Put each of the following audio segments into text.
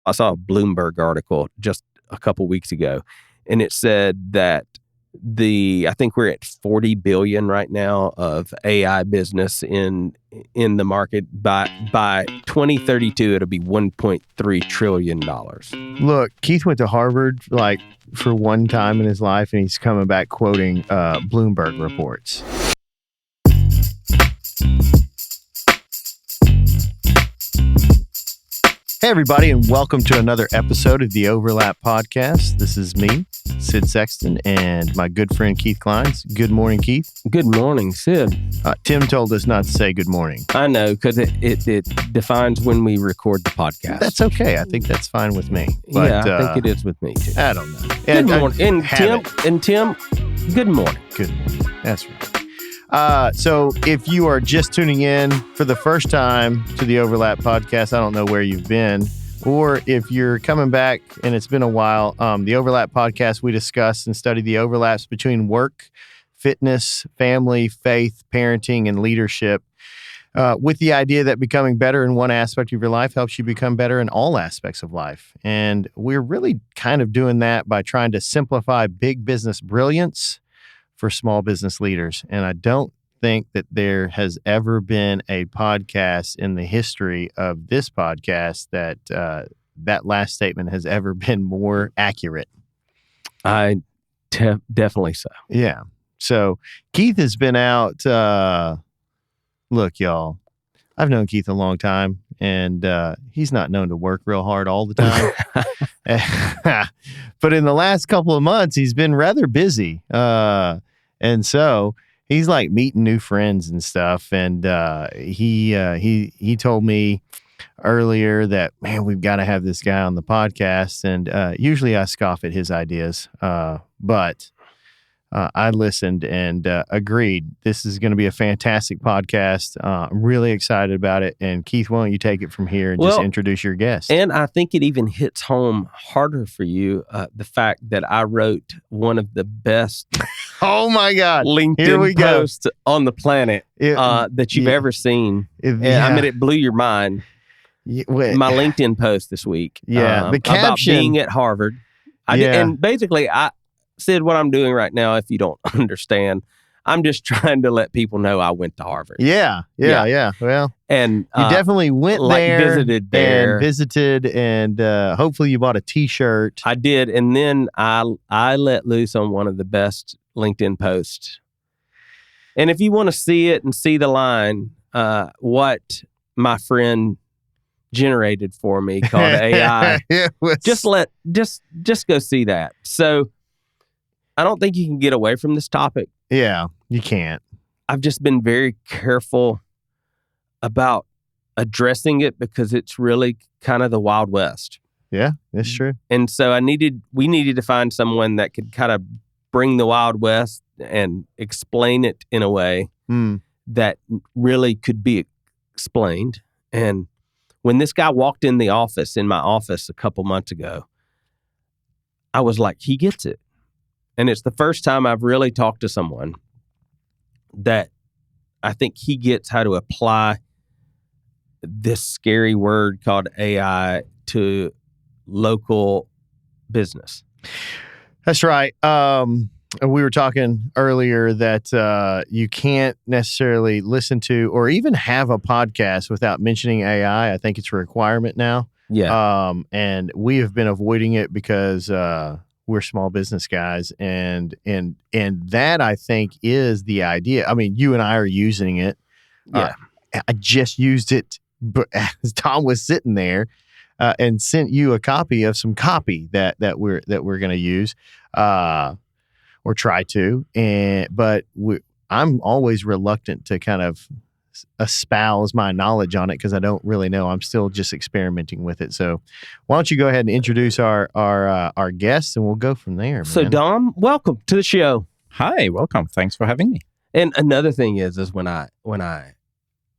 I saw a Bloomberg article just a couple weeks ago, and it said that I think we're at 40 billion right now of AI business in the market. By 2032, it'll be $1.3 trillion. Look, Keith went to Harvard like for one time in his life, and he's coming back quoting Bloomberg reports. Hey, everybody, and welcome to another episode of the Overlap Podcast. This is me, Sid Sexton, and my good friend Keith Kleins. Good morning, Keith. Good morning, Sid. Tim told us not to say good morning. I know, because it defines when we record the podcast. That's okay. I think that's fine with me. But, yeah, I think it is with me, too. I don't know. Good morning. And Tim, good morning. Good morning. That's right. So if you are just tuning in for the first time to the Overlap Podcast, I don't know where you've been, or if you're coming back and it's been a while, the Overlap Podcast, we discuss and study the overlaps between work, fitness, family, faith, parenting, and leadership, with the idea that becoming better in one aspect of your life helps you become better in all aspects of life. And we're really kind of doing that by trying to simplify big business brilliance for small business leaders. And I don't think that there has ever been a podcast in the history of this podcast that that last statement has ever been more accurate. I definitely so. Yeah. So Keith has been out. Look, y'all, I've known Keith a long time, and he's not known to work real hard all the time. But in the last couple of months, he's been rather busy. And so he's like meeting new friends and stuff. And he told me earlier that, man, we've got to have this guy on the podcast. And usually I scoff at his ideas, but I listened and agreed. This is going to be a fantastic podcast. I'm really excited about it. And Keith, why don't you take it from here and just introduce your guest? And I think it even hits home harder for you, the fact that I wrote one of the best oh my God, LinkedIn posts on the planet that you've ever seen. And I mean, it blew your mind. My LinkedIn post this week. Yeah, the caption. About being at Harvard. And basically, I said what I'm doing right now, if you don't understand, I'm just trying to let people know I went to Harvard. Yeah. Well, and you definitely went there, visited, and hopefully you bought a T-shirt. I did, and then I let loose on one of the best LinkedIn posts. And if you want to see it and see the line, what my friend generated for me called AI, just go see that. So I don't think you can get away from this topic. Yeah, you can't. I've just been very careful about addressing it because it's really kind of the Wild West. Yeah, that's true. And so we needed to find someone that could kind of bring the Wild West and explain it in a way that really could be explained. And when this guy walked in my office a couple months ago, I was like, he gets it. And it's the first time I've really talked to someone that I think he gets how to apply this scary word called AI to local business. That's right. We were talking earlier that you can't necessarily listen to or even have a podcast without mentioning AI. I think it's a requirement now. Yeah. And we have been avoiding it because we're small business guys, and that I think is the idea. I mean, you and I are using it. Yeah, I just used it, but as Tom was sitting there, and sent you a copy of some copy that we're going to use, or try to. But I'm always reluctant to kind of espouse my knowledge on it because I don't really know. I'm still just experimenting with it. So why don't you go ahead and introduce our guests, and we'll go from there, man. So Dom, welcome to the show. Hi, welcome. Thanks for having me. And another thing is when I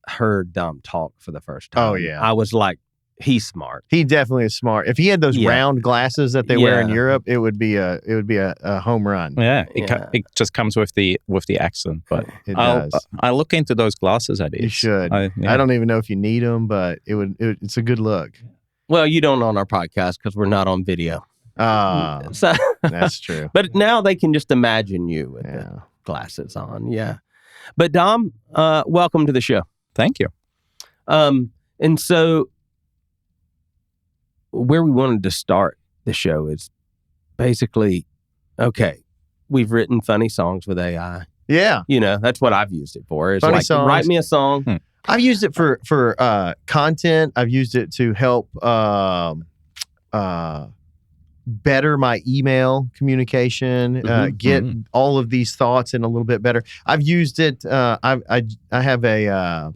heard Dom talk for the first time, oh yeah, I was like, he's smart. He definitely is smart. If he had those round glasses that they wear in Europe, it would be a home run. Yeah, it just comes with the accent. But I'll look into those glasses. You should. I don't even know if you need them, but it's a good look. Well, you don't on our podcast because we're not on video. So that's true. But now they can just imagine you with the glasses on. Yeah. But Dom, welcome to the show. Thank you. And so where we wanted to start the show is basically, okay, we've written funny songs with AI. Yeah. That's what I've used it for. It's funny like, songs. Write me a song. I've used it for content. I've used it to help better my email communication, get all of these thoughts in a little bit better. I've used it. I have a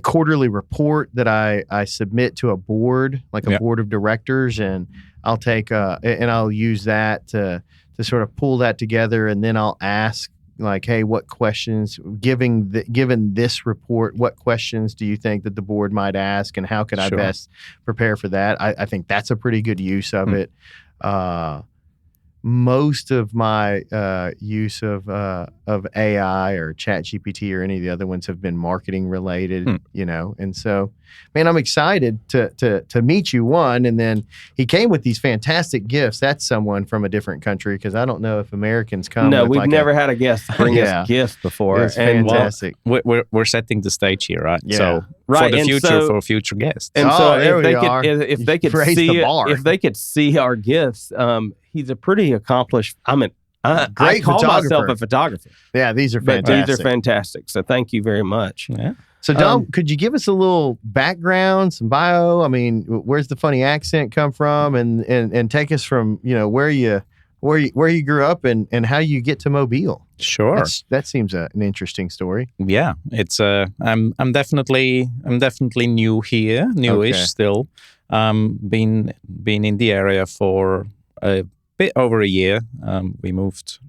quarterly report that I submit to a board, like a board of directors, and I'll take and I'll use that to sort of pull that together, and then I'll ask, like, hey, what questions, given this report, what questions do you think that the board might ask, and how could I best prepare for that? I think that's a pretty good use of it. Most of my use of AI or ChatGPT or any of the other ones have been marketing related, and so, man, I'm excited to meet you, one, and then he came with these fantastic gifts. That's someone from a different country, because I don't know if Americans come. No, with we've never had a guest bring us gifts before. It's fantastic. We're setting the stage here, right? Yeah. So for the future, for future guests. And so if they could see our gifts, he's a pretty accomplished. Great I call photographer. myself a photographer. Yeah, these are But fantastic. these are fantastic. So thank you very much. Yeah. So, Dom, could you give us a little background, some bio? I mean, where's the funny accent come from, and take us from where you grew up and how you get to Mobile? Sure. That seems an interesting story. Yeah, it's I'm definitely new here, newish still. Been in the area for a bit over a year. We moved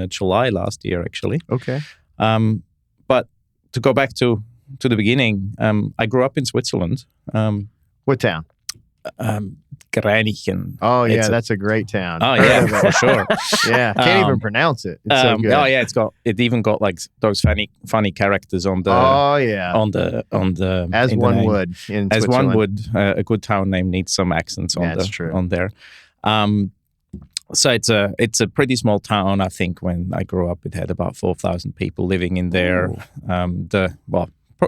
July last year, actually. Okay. But to go back to the beginning, I grew up in Switzerland. What town? Kranichen. Oh yeah, that's a great town. Oh yeah, for sure. Yeah, can't even pronounce it. It's so good. Oh yeah, it even got like those funny characters on the. Oh yeah. On the as one name. Would in as Switzerland. one would. A good town name needs some accents on on there. So it's a pretty small town. I think when I grew up, it had about 4,000 people living in there.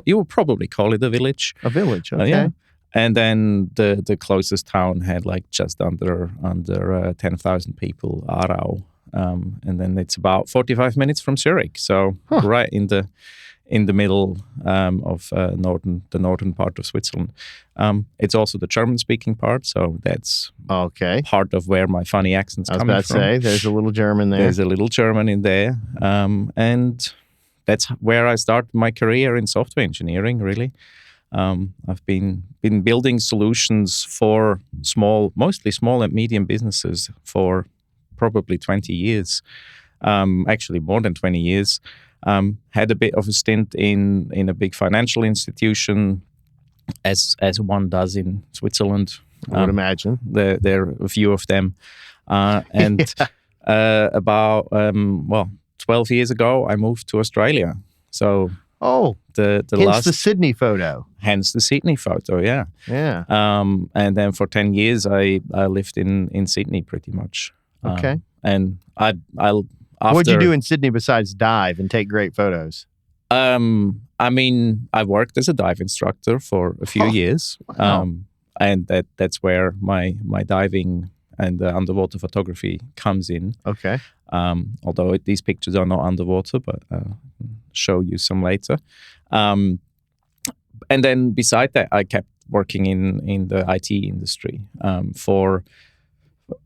You would probably call it a village. A village, okay. Yeah. And then the closest town had like just under 10,000 people, Aarau. And then it's about 45 minutes from Zurich. So right in the middle of the northern part of Switzerland. It's also the German-speaking part, so that's part of where my funny accent's coming from. I was about to say, there's a little German there. There's a little German in there. And that's where I started my career in software engineering, really. I've been building solutions for mostly small and medium businesses for probably 20 years, actually more than 20 years. Had a bit of a stint in a big financial institution, as one does in Switzerland. I would imagine. There are a few of them. And about 12 years ago, I moved to Australia. So hence the Sydney photo. Hence the Sydney photo, yeah. Yeah. And then for 10 years, I lived in Sydney pretty much. Okay. And I'll after, what'd you do in Sydney besides dive and take great photos? I mean, I worked as a dive instructor for a few years. Wow. And that's where my diving and underwater photography comes in. Okay. Although these pictures are not underwater, but I'll show you some later. And then beside that, I kept working in the IT industry for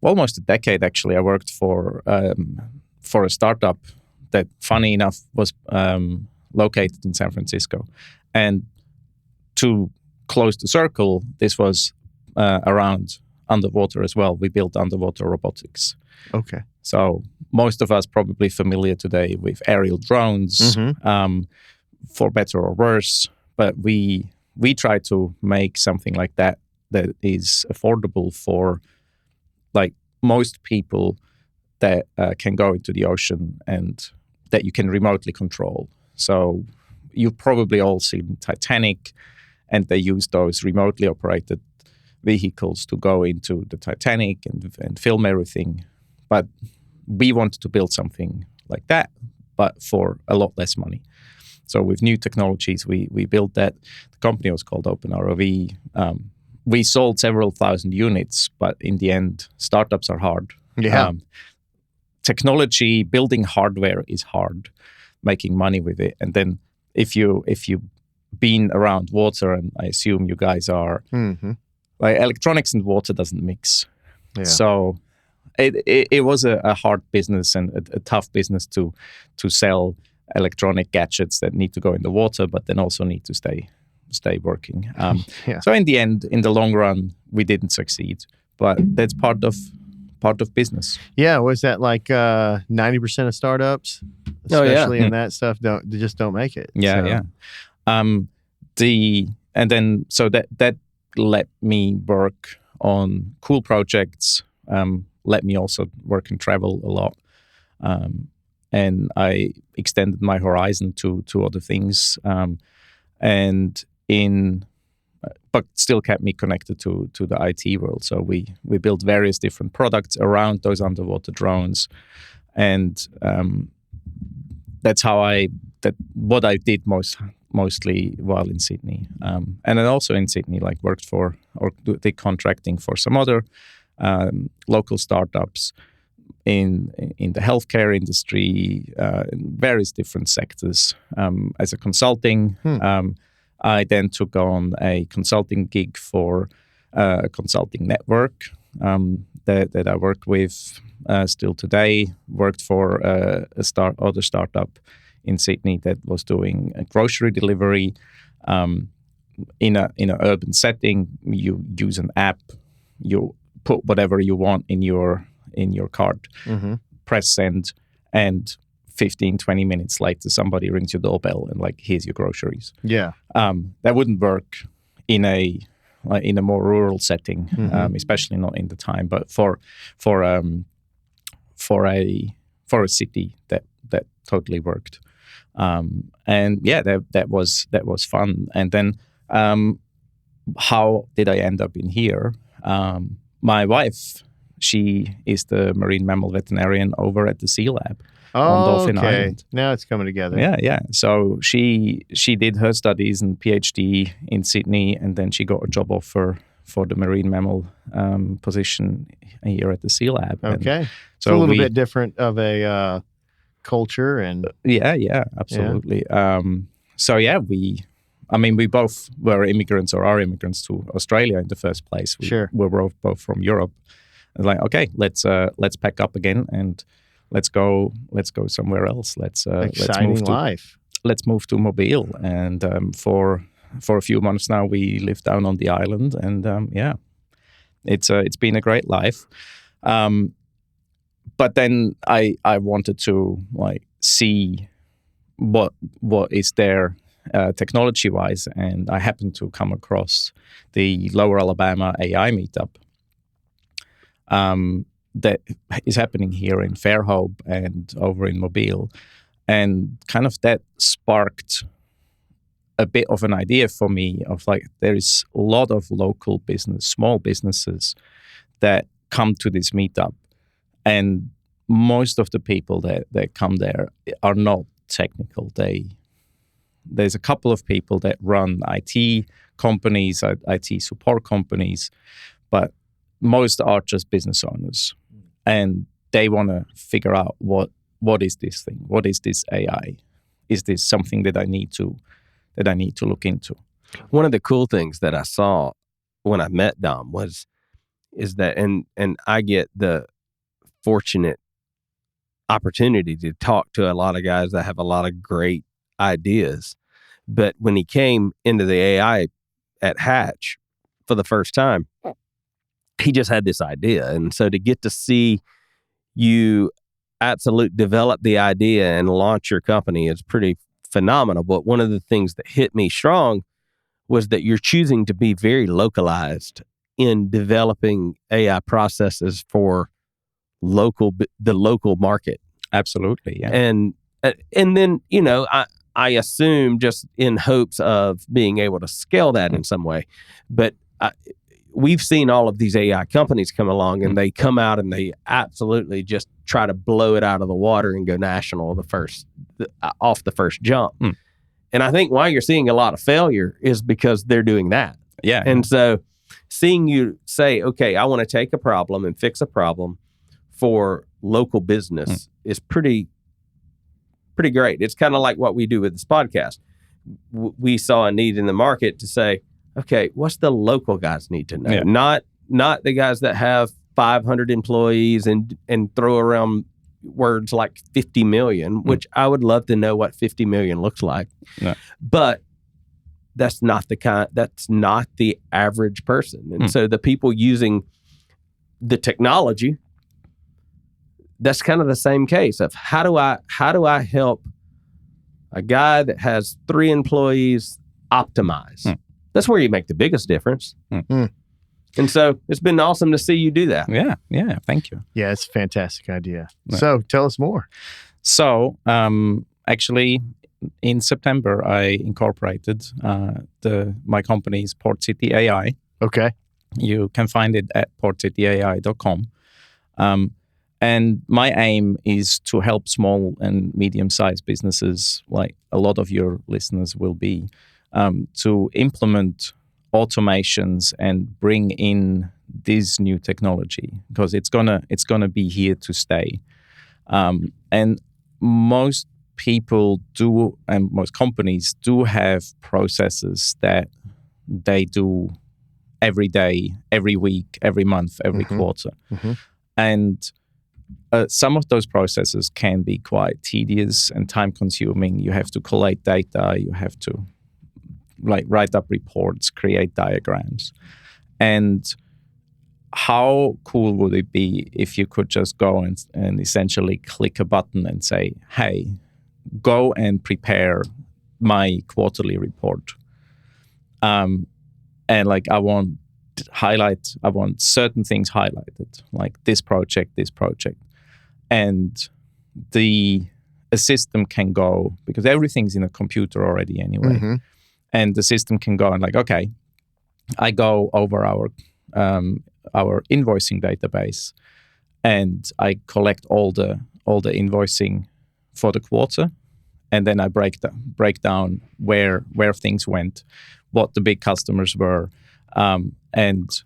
almost a decade. Actually, I worked for a startup that, funny enough, was located in San Francisco. And to close the circle, this was around underwater as well. We built underwater robotics. Okay. So most of us probably familiar today with aerial drones, for better or worse. But we try to make something like that is affordable for like most people, that can go into the ocean and that you can remotely control. So you've probably all seen Titanic, and they use those remotely operated vehicles to go into the Titanic and film everything. But we wanted to build something like that, but for a lot less money. So with new technologies, we built that. The company was called OpenROV. We sold several thousand units, but in the end, startups are hard. Yeah. Technology, building hardware is hard. Making money with it, and then if you been around water, and I assume you guys are, like electronics and water doesn't mix. Yeah. So it was a hard business and a tough business to sell electronic gadgets that need to go in the water, but then also need to stay working. So in the end, in the long run, we didn't succeed, but that's part of business. Yeah, was that like 90% of startups, especially in that stuff, don't make it? Yeah. So that let me work on cool projects. Let me also work and travel a lot, and I extended my horizon to other things, but still kept me connected to the IT world. So we built various different products around those underwater drones, and that's what I did mostly while in Sydney, and then also in Sydney, like worked for or did contracting for some other local startups in the healthcare industry, in various different sectors as a consulting. I then took on a consulting gig for a consulting network that I work with still today. Worked for other startup in Sydney that was doing a grocery delivery in an urban setting. You use an app, you put whatever you want in your cart, press send, and 15-20 minutes later somebody rings your doorbell and like, here's your groceries. That wouldn't work in a more rural setting, especially not in the time, but for a city that totally worked. That was fun. And then how did I end up in here? My wife, she is the marine mammal veterinarian over at the Sea Lab on Dolphin Island. Now it's coming together. Yeah. So she did her studies and PhD in Sydney, and then she got a job offer for the marine mammal position here at the Sea Lab. Okay. So a little bit different of a culture and yeah, absolutely. We both were immigrants or are immigrants to Australia in the first place. We were both from Europe. And like, okay, let's pack up again and let's go somewhere else. Let's move to life. Let's move to Mobile, and for a few months now we live down on the island, and it's been a great life. But then I wanted to like see what is there technology wise, and I happened to come across the Lower Alabama AI meetup. That is happening here in Fairhope and over in Mobile. And kind of that sparked a bit of an idea for me of like, there is a lot of local business, small businesses that come to this meetup. And most of the people that come there are not technical. There's a couple of people that run IT companies, IT support companies, but most are just business owners, and they want to figure out what is this thing? What is this AI? Is this something that I need to look into? One of the cool things that I saw when I met Dom is that, and I get the fortunate opportunity to talk to a lot of guys that have a lot of great ideas, but when he came into the AI at Hatch for the first time, he just had this idea. And so to get to see you develop the idea and launch your company is pretty phenomenal. But one of the things that hit me strong was that you're choosing to be very localized in developing AI processes for the local market. Absolutely, yeah. And then, I assume just in hopes of being able to scale that in some way. But we've seen all of these AI companies come along, and they come out and they absolutely just try to blow it out of the water and go national off the first jump. And I think why you're seeing a lot of failure is because they're doing that. Yeah. And so seeing you say, okay, I want to take a problem and fix a problem for local business is pretty great. It's kind of like what we do with this podcast. We saw a need in the market to say, okay, what's the local guys need to know? Yeah. Not the guys that have 500 employees and throw around words like 50 million, which I would love to know what 50 million looks like. No. But that's not the average person. And so the people using the technology, that's kind of the same case of how do I help a guy that has 3 employees optimize? That's where you make the biggest difference. And so it's been awesome to see you do that. Yeah, thank you. Yeah, it's a fantastic idea. Yeah. So tell us more. So actually, in September, I incorporated my company's Port City AI. Okay. You can find it at portcityai.com. And my aim is to help small and medium-sized businesses, like a lot of your listeners will be, to implement automations and bring in this new technology, because it's gonna be here to stay. And most people do, and most companies do have processes that they do every day, every week, every month, every quarter. And some of those processes can be quite tedious and time-consuming. You have to collate data. You have to write up reports, create diagrams. And how cool would it be if you could just go and essentially click a button and say, hey, go and prepare my quarterly report. And I want certain things highlighted, like this project. And a system can go, because everything's in a computer already anyway. And the system can go and okay, I go over our invoicing database, and I collect all the invoicing for the quarter, and then I break down where things went, what the big customers were, and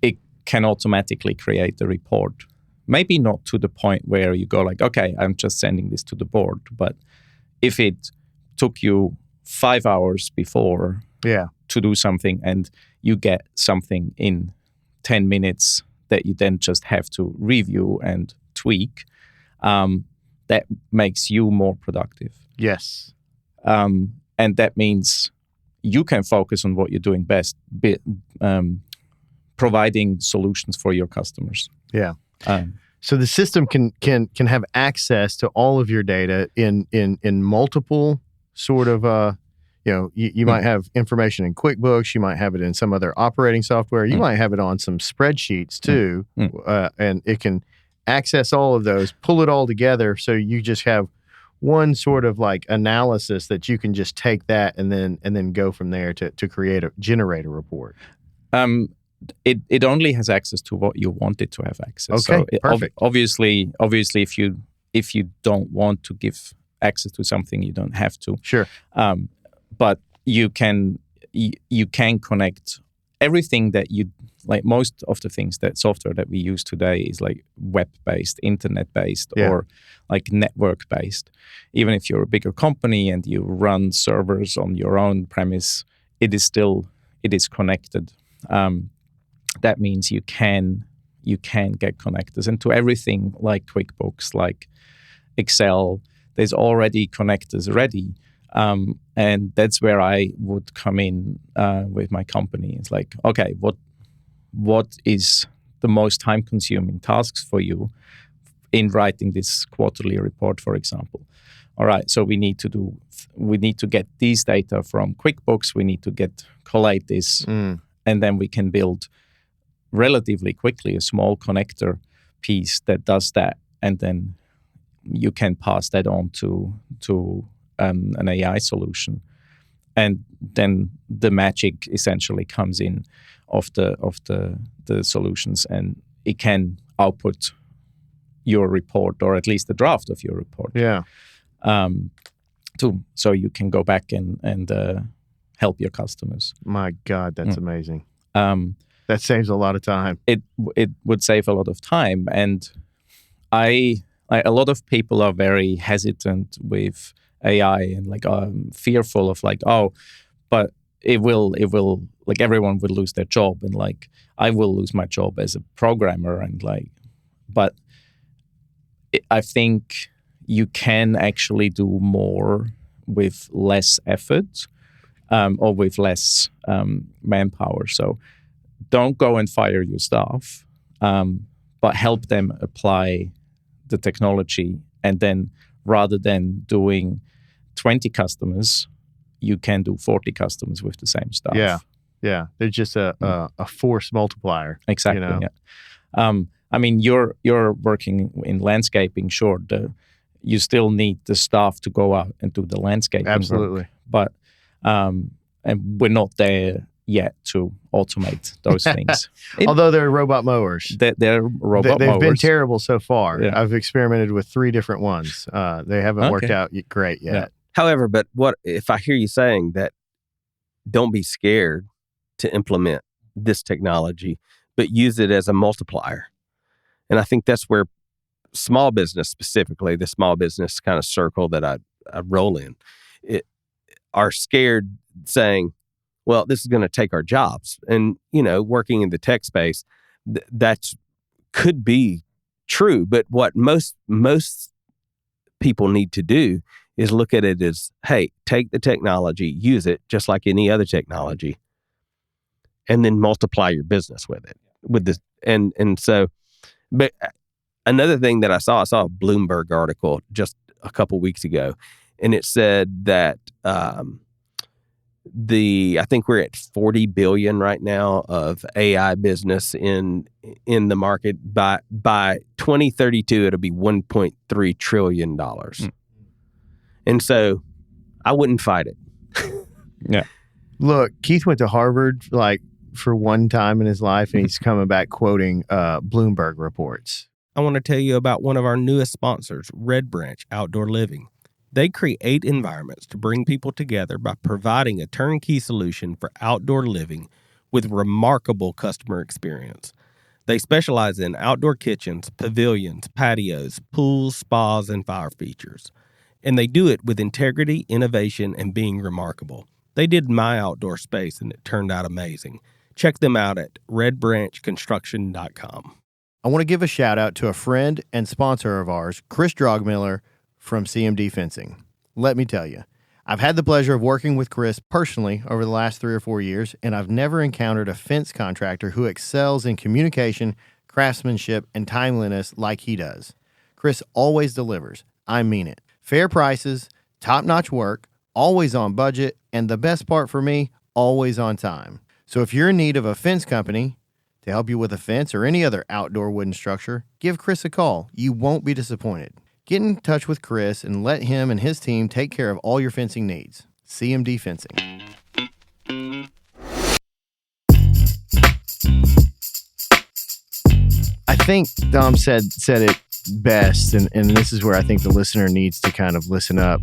it can automatically create the report. Maybe not to the point where you go okay, I'm just sending this to the board, but if it took you 5 hours before to do something, and you get something in 10 minutes that you then just have to review and tweak, that makes you more productive. Yes. And that means you can focus on what you're doing best, providing solutions for your customers. Yeah. So the system can have access to all of your data in multiple sort of you might have information in QuickBooks, you might have it in some other operating software, you might have it on some spreadsheets too, and it can access all of those, pull it all together, so you just have one sort of analysis that you can just take that and then go from there to generate a report. It only has access to what you want it to have access. Okay, so perfect. Obviously, if you don't want to give access to something, you don't have to. Sure. But you can connect everything that you most of the things that software that we use today is web-based, internet-based, or network-based. Even if you're a bigger company and you run servers on your own premise, it is connected. That means you can get connectors, and to everything like QuickBooks, like Excel, there's already connectors ready. And that's where I would come in with my company. It's okay, what is the most time-consuming tasks for you in writing this quarterly report, for example? All right, so we need to get these data from QuickBooks. We need to collate this, and then we can build relatively quickly a small connector piece that does that, and then you can pass that on to an AI solution. and then the magic essentially comes in of the solutions, and it can output your report, or at least the draft of your report. Yeah. So you can go back and help your customers. My God, that's amazing. That saves a lot of time. It would save a lot of time, and a lot of people are very hesitant with AI and like fearful of like, oh, but it will like everyone will lose their job, and like I will lose my job as a programmer, and like, but I think you can actually do more with less effort, or with less manpower. So don't go and fire your staff, but help them apply the technology. And then rather than doing 20 customers, you can do 40 customers with the same stuff. Yeah. There's just a force multiplier. Exactly. Yeah. I mean, you're working in landscaping. Sure, you still need the staff to go out and do the landscaping. Absolutely. Work, but and we're not there yet to automate those things. Although they're robot mowers. They're robot mowers. They've been terrible so far. Yeah. I've experimented with 3 different ones. They haven't worked out great yet. Yeah. However, but what if I hear you saying that don't be scared to implement this technology, but use it as a multiplier? And I think that's where small business, specifically the small business kind of circle that I roll in, are scared, saying, well, this is going to take our jobs. And, working in the tech space, that could be true. But what most people need to do is look at it as, hey, take the technology, use it just like any other technology, and then multiply your business with it. But another thing that I saw a Bloomberg article just a couple weeks ago, and it said that I think we're at 40 billion right now of AI business in the market. By 2032, it'll be $1.3 trillion. And so I wouldn't fight it. Yeah. Look, Keith went to Harvard for one time in his life, and he's coming back quoting Bloomberg reports. I want to tell you about one of our newest sponsors, Red Branch Outdoor Living. They create environments to bring people together by providing a turnkey solution for outdoor living with remarkable customer experience. They specialize in outdoor kitchens, pavilions, patios, pools, spas, and fire features. And they do it with integrity, innovation, and being remarkable. They did my outdoor space, and it turned out amazing. Check them out at redbranchconstruction.com. I want to give a shout out to a friend and sponsor of ours, Chris Drogmiller from CMD Fencing. Let me tell you, I've had the pleasure of working with Chris personally over the last 3 or 4 years, and I've never encountered a fence contractor who excels in communication, craftsmanship, and timeliness like he does. Chris always delivers. I mean it. Fair prices, top-notch work, always on budget, and the best part for me, always on time. So if you're in need of a fence company to help you with a fence or any other outdoor wooden structure, give Chris a call. You won't be disappointed. Get in touch with Chris and let him and his team take care of all your fencing needs. CMD Fencing. I think Dom said it best, and this is where I think the listener needs to kind of listen up,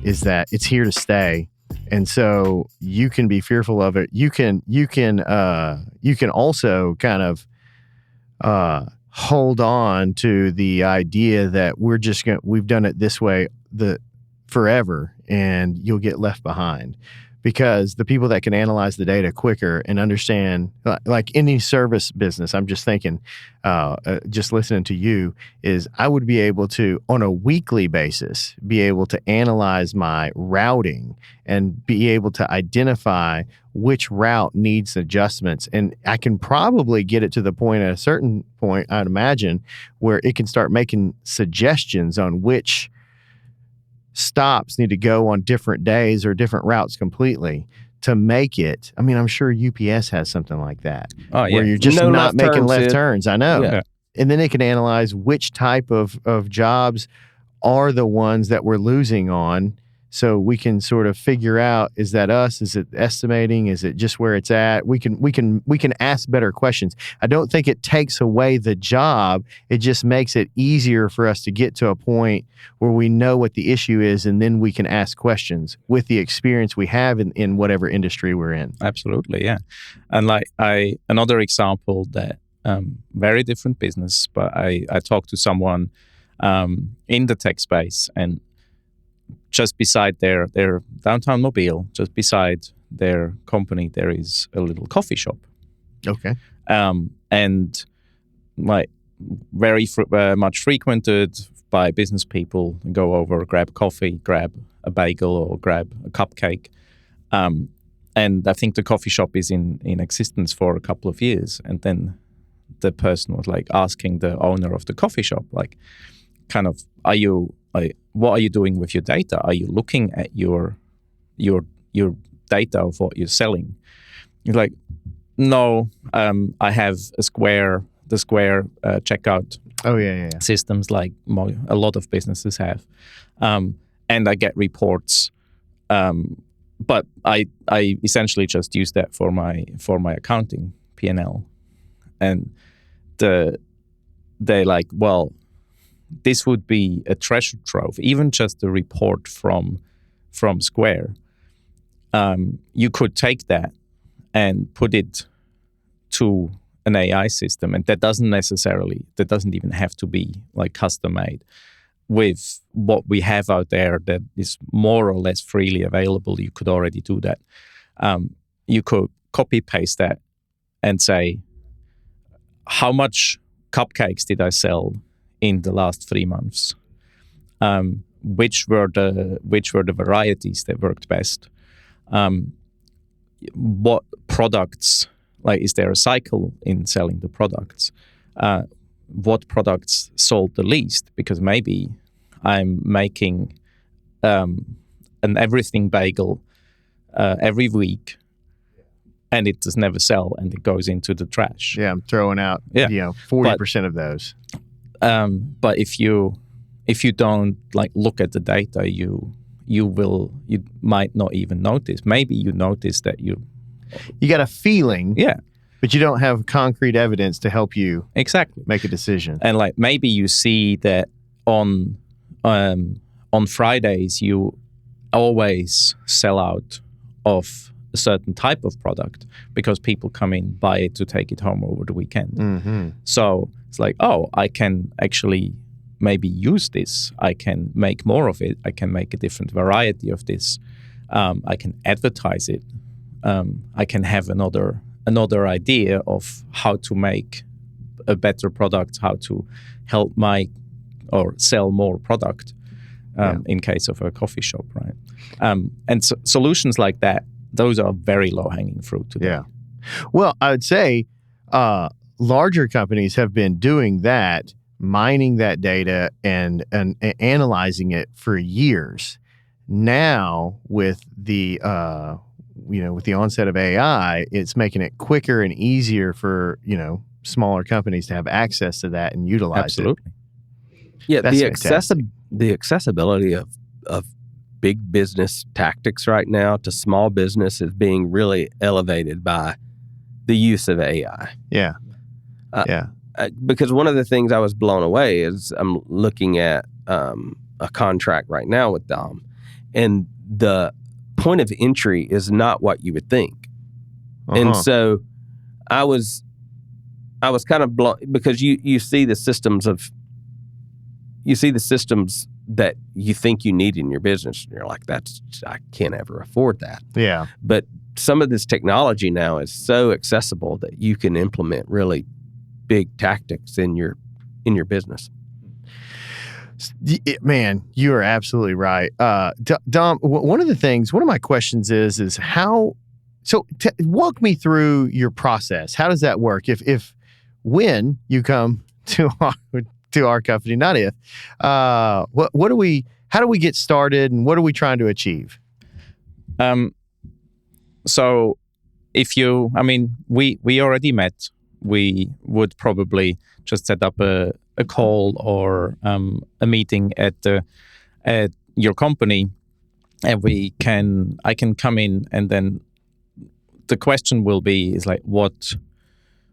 is that it's here to stay. And so you can be fearful of it. You can also kind of hold on to the idea that we've done it this way forever, and you'll get left behind. Because the people that can analyze the data quicker and understand, like any service business, I'm just thinking, just listening to you, is I would be able to, on a weekly basis, be able to analyze my routing and be able to identify which route needs adjustments. And I can probably get it to the point at a certain point, I'd imagine, where it can start making suggestions on which stops need to go on different days or different routes completely to make it. I mean, I'm sure UPS has something like that. Oh, yeah. Where you're just not making left turns. I know. Yeah. And then it can analyze which type of jobs are the ones that we're losing on so we can sort of figure out, is that us? Is it estimating? Is it just where it's at? We can ask better questions. I don't think it takes away the job. It just makes it easier for us to get to a point where we know what the issue is, and then we can ask questions with the experience we have in whatever industry we're in. Absolutely, yeah. And like another example that very different business, but I talked to someone in the tech space, and just beside their downtown Mobile, just beside their company, there is a little coffee shop. Okay. And like very much frequented by business people. Go over, grab coffee, grab a bagel, or grab a cupcake. And I think the coffee shop is in existence for a couple of years. And then the person was like asking the owner of the coffee shop, like, kind of, what are you doing with your data? Are you looking at your data of what you're selling? You're like, no, I have the Square checkout systems like a lot of businesses have, and I get reports, but I essentially just use that for my accounting P&L, and they're like, well, this would be a treasure trove, even just a report from Square. You could take that and put it to an AI system, and that doesn't even have to be like custom made. With what we have out there that is more or less freely available, you could already do that. You could copy paste that and say, how much cupcakes did I sell in the last 3 months? Which were the varieties that worked best? What products, like, is there a cycle in selling the products? What products sold the least? Because maybe I'm making an everything bagel every week, and it does never sell, and it goes into the trash. Yeah, I'm throwing out 40% of those. But if you don't like look at the data, you might not even notice. Maybe you notice that you got a feeling, but you don't have concrete evidence to help you exactly make a decision. And like maybe you see that on Fridays you always sell out of a certain type of product because people come in, buy it to take it home over the weekend. Mm-hmm. So it's like, oh, I can actually maybe use this. I can make more of it. I can make a different variety of this. I can advertise it. I can have another idea of how to make a better product, how to help or sell more product in case of a coffee shop, right? And solutions like that, those are very low-hanging fruit today. Yeah. Well, I would say larger companies have been doing that, mining that data and analyzing it for years. Now, with the onset of AI, it's making it quicker and easier for smaller companies to have access to that and utilize Absolutely. it. Yeah, That's the accessibility of big business tactics right now to small business is being really elevated by the use of AI. Yeah. Because one of the things I was blown away is I'm looking at a contract right now with Dom, and the point of entry is not what you would think. And so I was kind of blown because you see the systems that you think you need in your business, and you're like, I can't ever afford that. Yeah. But some of this technology now is so accessible that you can implement really big tactics in your business. Man, you are absolutely right. Dom, one of my questions is how, walk me through your process. How does that work? When you come to our company, not if, how do we get started, and what are we trying to achieve? So we already met. We would probably just set up a call or a meeting at your company and I can come in, and then the question will be is like, what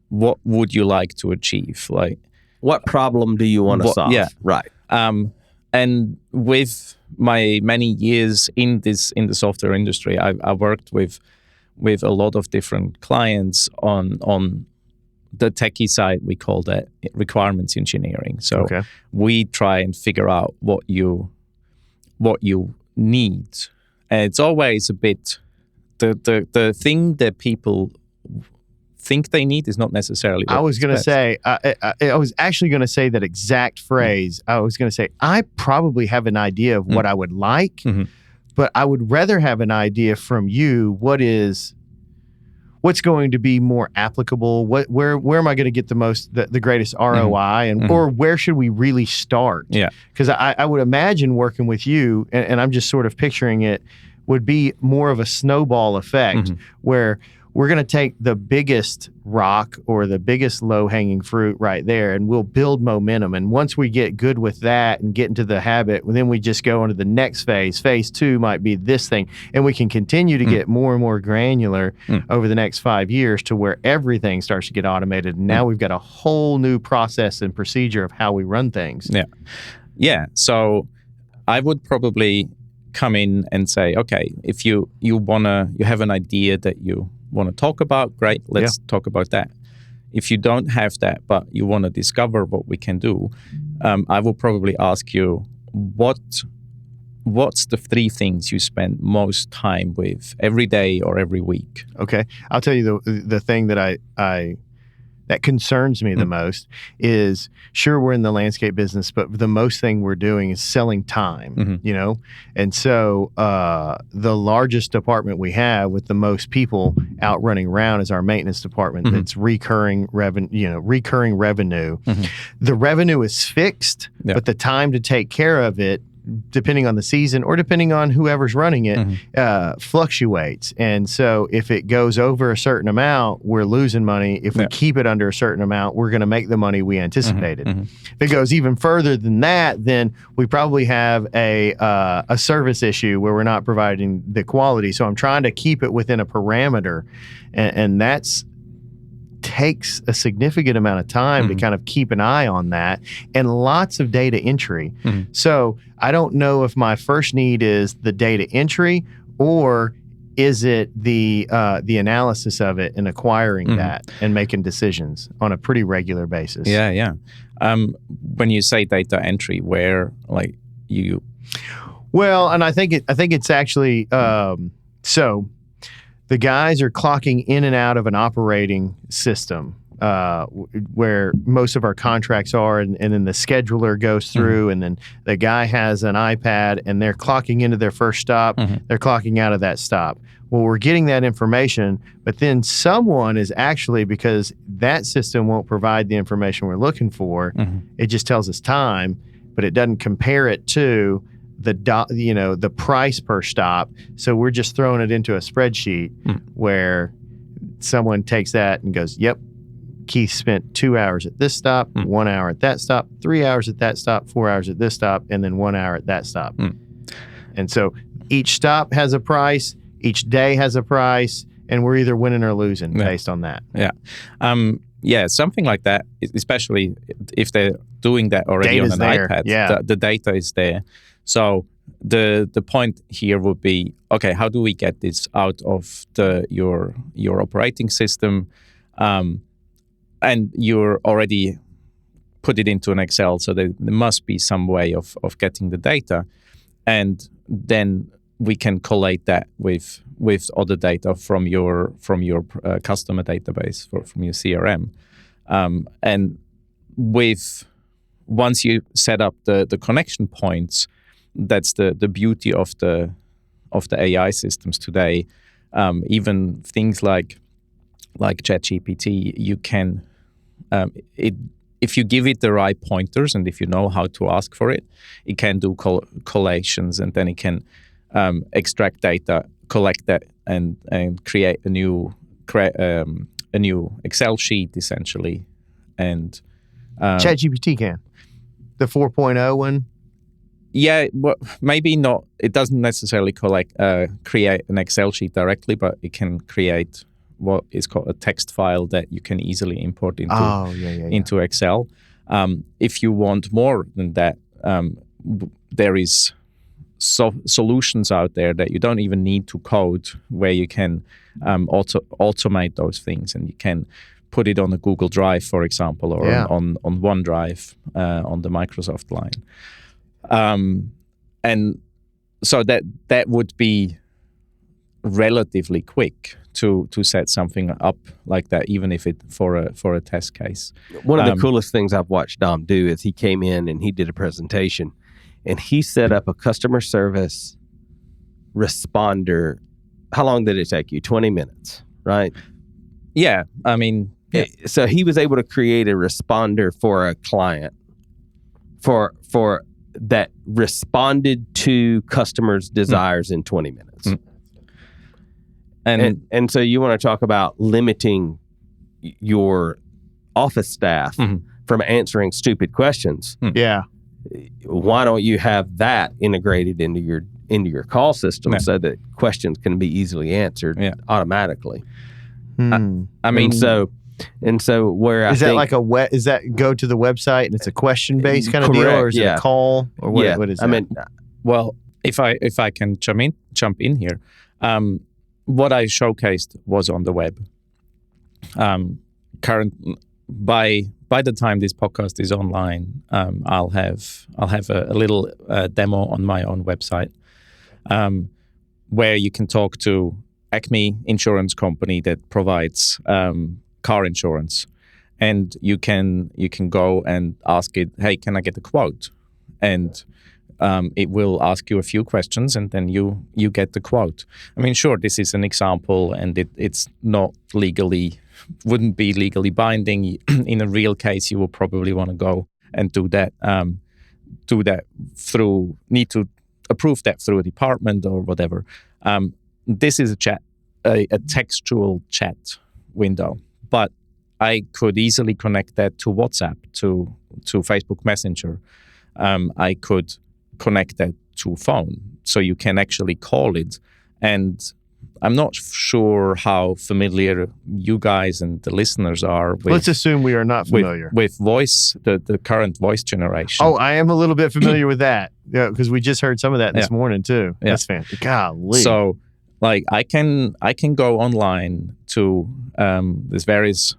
would you like to achieve? Like, what problem do you want to solve? Yeah, right. And with my many years in the software industry, I worked with a lot of different clients on the techie side. We call that requirements engineering. So we try and figure out what you need, and it's always a bit the thing that people think they need is not necessarily what I was going to say, I was actually going to say that exact phrase. I was going to say, I probably have an idea of what I would like, but I would rather have an idea from you what's going to be more applicable, where am I going to get the greatest ROI, and or where should we really start? Yeah. Because I would imagine working with you, and I'm just sort of picturing it, would be more of a snowball effect where we're going to take the biggest rock or the biggest low-hanging fruit right there, and we'll build momentum. And once we get good with that and get into the habit, then we just go into the next phase. Phase 2 might be this thing. And we can continue to get more and more granular over the next 5 years to where everything starts to get automated. And now we've got a whole new process and procedure of how we run things. Yeah. Yeah. So I would probably come in and say, okay, if you have an idea that you want to talk about, great, let's talk about that. If you don't have that, but you want to discover what we can do, I will probably ask you, what's the 3 things you spend most time with every day or every week? Okay. I'll tell you the thing that that concerns me the most is, sure, we're in the landscape business, but the most thing we're doing is selling time, you know? And so the largest department we have with the most people out running around is our maintenance department. That's recurring revenue, The revenue is fixed, but the time to take care of it, depending on the season or depending on whoever's running it, fluctuates. And so if it goes over a certain amount, we're losing money. If we keep it under a certain amount, we're going to make the money we anticipated. If it goes even further than that, then we probably have a service issue where we're not providing the quality. So I'm trying to keep it within a parameter, and that's takes a significant amount of time to kind of keep an eye on that, and lots of data entry. So I don't know if my first need is the data entry, or is it the analysis of it and acquiring that and making decisions on a pretty regular basis. Yeah. When you say data entry, where like you? Well, and I think it's actually so. The guys are clocking in and out of an operating system where most of our contracts are, and then the scheduler goes through, and then the guy has an iPad, and they're clocking into their first stop, they're clocking out of that stop. Well, we're getting that information, but then someone is actually, because that system won't provide the information we're looking for, it just tells us time, but it doesn't compare it to the price per stop. So we're just throwing it into a spreadsheet where someone takes that and goes, yep, Keith spent 2 hours at this stop, 1 hour at that stop, 3 hours at that stop, 4 hours at this stop, and then 1 hour at that stop. And so each stop has a price, each day has a price, and we're either winning or losing based on that. Yeah, something like that, especially if they're doing that already on an iPad. The data is there. So the point here would be, okay, how do we get this out of your operating system? And you're already put it into an Excel, so there must be some way of getting the data. And then we can collate that with other data from your customer database, from your CRM. And once you set up the connection points, that's the beauty of the AI systems today. Even things like ChatGPT, you can if you give it the right pointers, and if you know how to ask for it, it can do collations, and then it can extract data, collect that, and create a new Excel sheet essentially. And ChatGPT can. The 4.0 one. Yeah, well, maybe not. It doesn't necessarily create an Excel sheet directly, but it can create what is called a text file that you can easily import into Excel. If you want more than that, there is solutions out there that you don't even need to code, where you can automate those things, and you can put it on a Google Drive, for example, or on OneDrive on the Microsoft line. And so that would be relatively quick to set something up like that, even if it for a test case. One of the coolest things I've watched Dom do is he came in and he did a presentation, and he set up a customer service responder. How long did it take you? 20 minutes, right? Yeah, I mean, yeah. So he was able to create a responder for a client for that responded to customers' desires in 20 minutes. And so you want to talk about limiting your office staff from answering stupid questions. Yeah. Why don't you have that integrated into your call system so that questions can be easily answered automatically? I mean, so where is that like is that go to the website and it's a question based kind of deal, or is it a call, or what? What is that? I mean, well, if I can jump in here, what I showcased was on the web. By the time this podcast is online, I'll have a little demo on my own website, where you can talk to Acme Insurance Company that provides car insurance, and you can go and ask it, hey, can I get a quote? And it will ask you a few questions, and then you get the quote. I mean, sure, this is an example, and it's not wouldn't be legally binding. In a real case, you will probably want to go and do that need to approve that through a department or whatever. This is a textual chat window, but I could easily connect that to WhatsApp, to Facebook Messenger. I could connect that to phone, so you can actually call it. And I'm not sure how familiar you guys and the listeners are with... Let's assume we are not familiar. With voice, the current voice generation. Oh, I am a little bit familiar with that. Yeah, because we just heard some of that this morning too. Yeah. That's fantastic. Golly. So, like, I can go online to there's various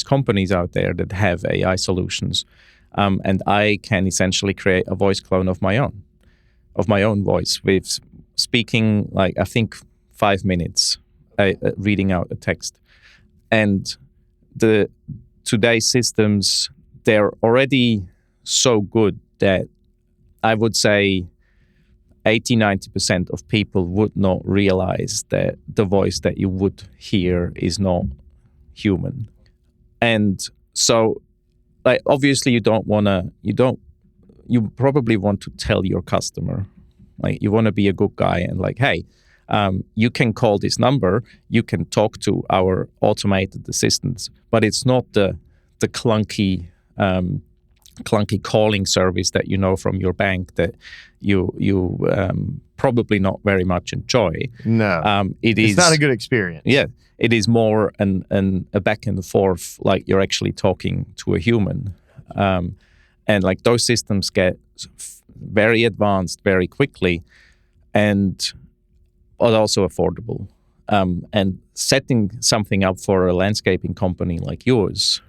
companies out there that have AI solutions, and I can essentially create a voice clone of my own voice with speaking, like, I think 5 minutes, reading out a text. And today's systems, they're already so good that I would say 80-90% of people would not realize that the voice that you would hear is not human. And so, like, obviously you probably want to tell your customer, like, you want to be a good guy and, like, hey, you can call this number, you can talk to our automated assistants, but it's not the clunky calling service that you know from your bank that you probably not very much enjoy. No, it's not a good experience. Yeah, it is more a back and forth, like you're actually talking to a human, and like those systems get very advanced very quickly, and are also affordable. And setting something up for a landscaping company like yours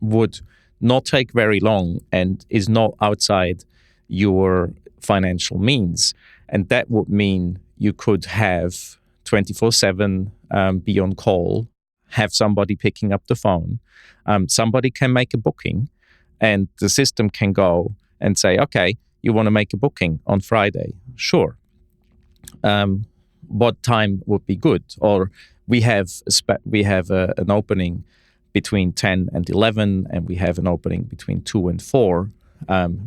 would not take very long and is not outside your financial means. And that would mean you could have 24/7 be on call, have somebody picking up the phone. Somebody can make a booking, and the system can go and say, okay, you want to make a booking on Friday? Sure. What time would be good? Or we have an opening between 10 and 11, and we have an opening between 2 and 4.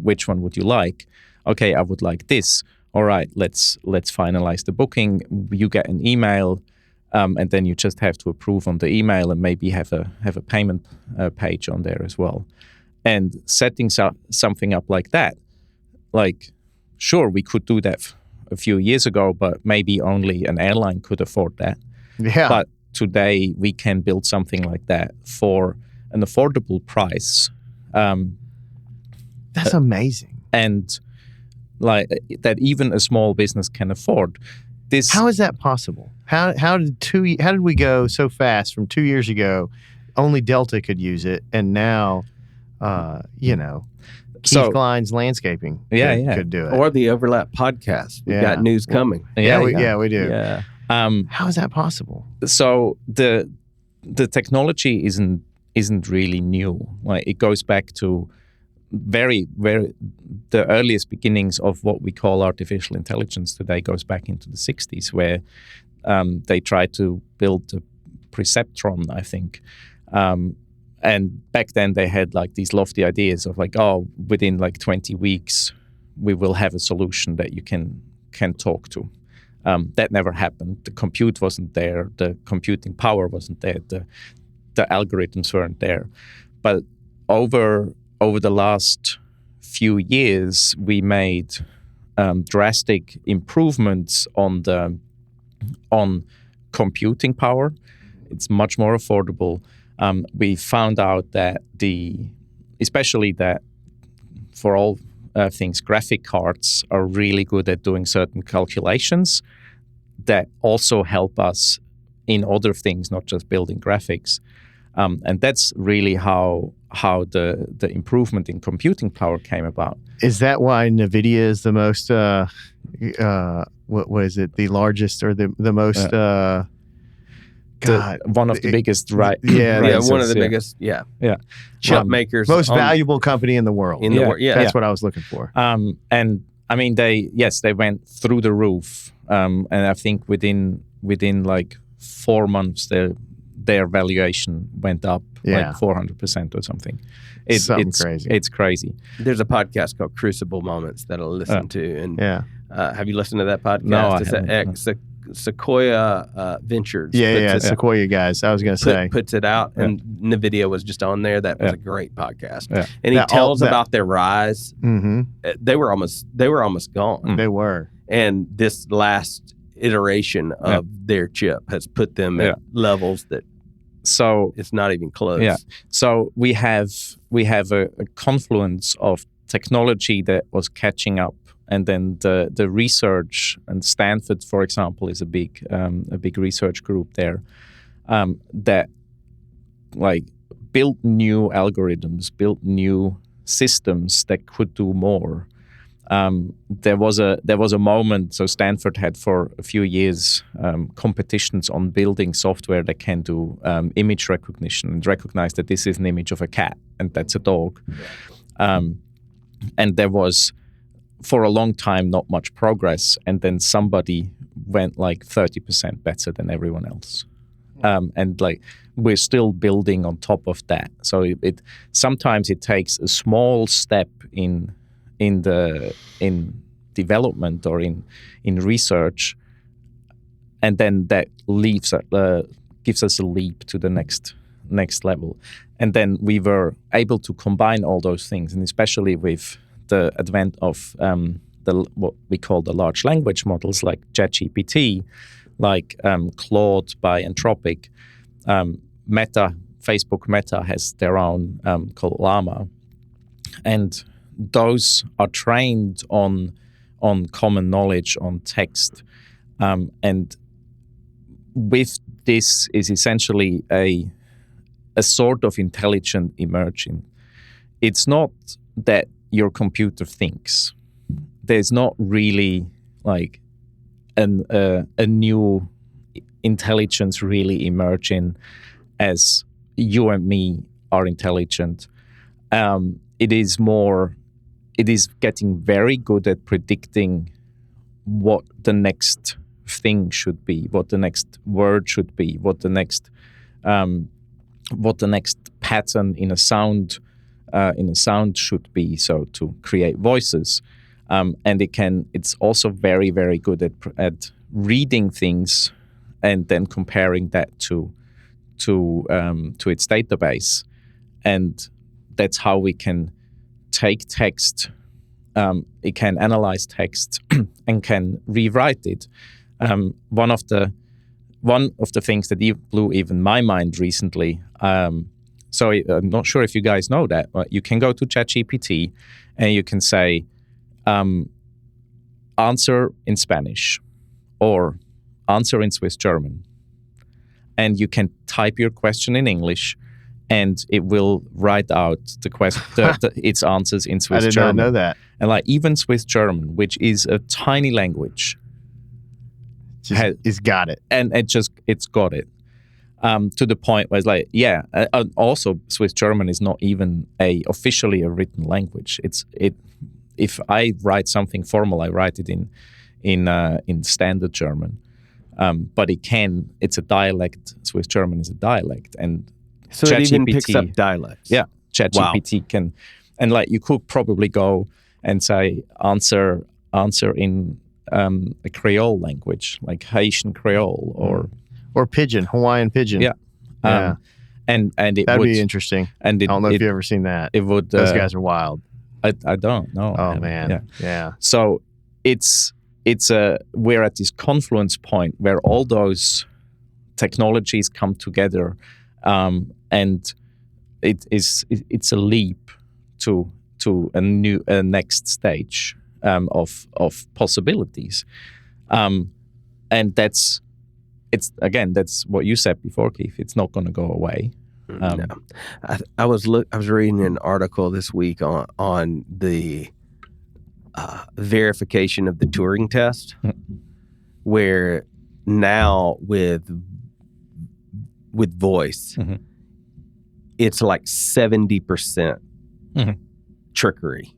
Which one would you like? Okay, I would like this. All right, let's finalize the booking. You get an email, and then you just have to approve on the email, and maybe have a payment page on there as well. And setting something up like that like, sure, we could do that a few years ago, but maybe only an airline could afford that. Yeah. But today we can build something like that for an affordable price. That's amazing. And like that even a small business can afford. This. How is that possible? How did we go so fast from 2 years ago? Only Delta could use it, and now, Keith Klein's landscaping could do it. Or the Overlap podcast. We've got news coming. We do. Yeah. How is that possible? So the technology isn't really new. Like it goes back to very, very the earliest beginnings of what we call artificial intelligence today goes back into the 60s, where they tried to build the perceptron, I think. And back then they had like these lofty ideas of like, within like 20 weeks, we will have a solution that you can talk to. That never happened. The compute wasn't there. The computing power wasn't there. The algorithms weren't there. But over the last few years, we made drastic improvements on computing power. It's much more affordable. We found out that especially that for all things, graphic cards are really good at doing certain calculations that also help us in other things, not just building graphics. And that's really how the improvement in computing power came about. Is that why NVIDIA is the most, what is it, the largest or the most... one of the biggest, right? One of the biggest, chip makers, most valuable company in the world. That's what I was looking for. And I mean, they went through the roof, and I think within like 4 months, their valuation went up like 400% or something. It's crazy. It's crazy. There's a podcast called Crucible Moments that I'll listen to, and have you listened to that podcast? No, it's I haven't. Sequoia Ventures. Sequoia guys. I was going to say puts it out, and NVIDIA was just on there. That was a great podcast, and he tells about their rise. Mm-hmm. They were almost gone. They were, and this last iteration of their chip has put them at levels that. So it's not even close. Yeah. So we have a confluence of technology that was catching up. And then the research, and Stanford, for example, is a big research group there that like built new algorithms, built new systems that could do more. There was a moment. So Stanford had for a few years competitions on building software that can do image recognition and recognize that this is an image of a cat and that's a dog. And there was, for a long time, not much progress, and then somebody went like 30% better than everyone else, and like we're still building on top of that. So it sometimes it takes a small step in development or in research, and then that gives us a leap to the next level, and then we were able to combine all those things, and especially with the advent of what we call the large language models like ChatGPT, like Claude by Anthropic. Facebook Meta has their own called Llama, and those are trained on common knowledge, on text, and with this is essentially a sort of intelligent emerging. It's not that your computer thinks. There's not really like a new intelligence really emerging as you and me are intelligent. It is getting very good at predicting what the next thing should be, what the next word should be, what the next pattern in a sound should be, so to create voices, and it's also very, very good at reading things and then comparing that to its database, and that's how we can take text It can analyze text and can rewrite it. One of the things that blew even my mind recently. So I'm not sure if you guys know that, but you can go to ChatGPT and you can say, answer in Spanish or answer in Swiss German. And you can type your question in English and it will write out its answers in Swiss German. I did not know that. And like even Swiss German, which is a tiny language, it's got it. And it's got it. To the point where it's like, also Swiss German is not even officially a written language. If I write something formal, I write it in standard German. But it's a dialect. Swiss German is a dialect, and so it even picks up dialects. Yeah, ChatGPT can, and like you could probably go and say answer in a Creole language, like Haitian Creole or Pidgin, Hawaiian Pidgin. Yeah. And it that'd would be interesting. And I don't know if you've ever seen that. It would. Those guys are wild. I don't know. Oh man. Yeah. So we're at this confluence point where all those technologies come together, and it's a leap to a next stage of possibilities, and that's what you said before, Keith. It's not going to go away. No. I was reading an article this week on the verification of the Turing test, where now with voice, it's like 70% trickery.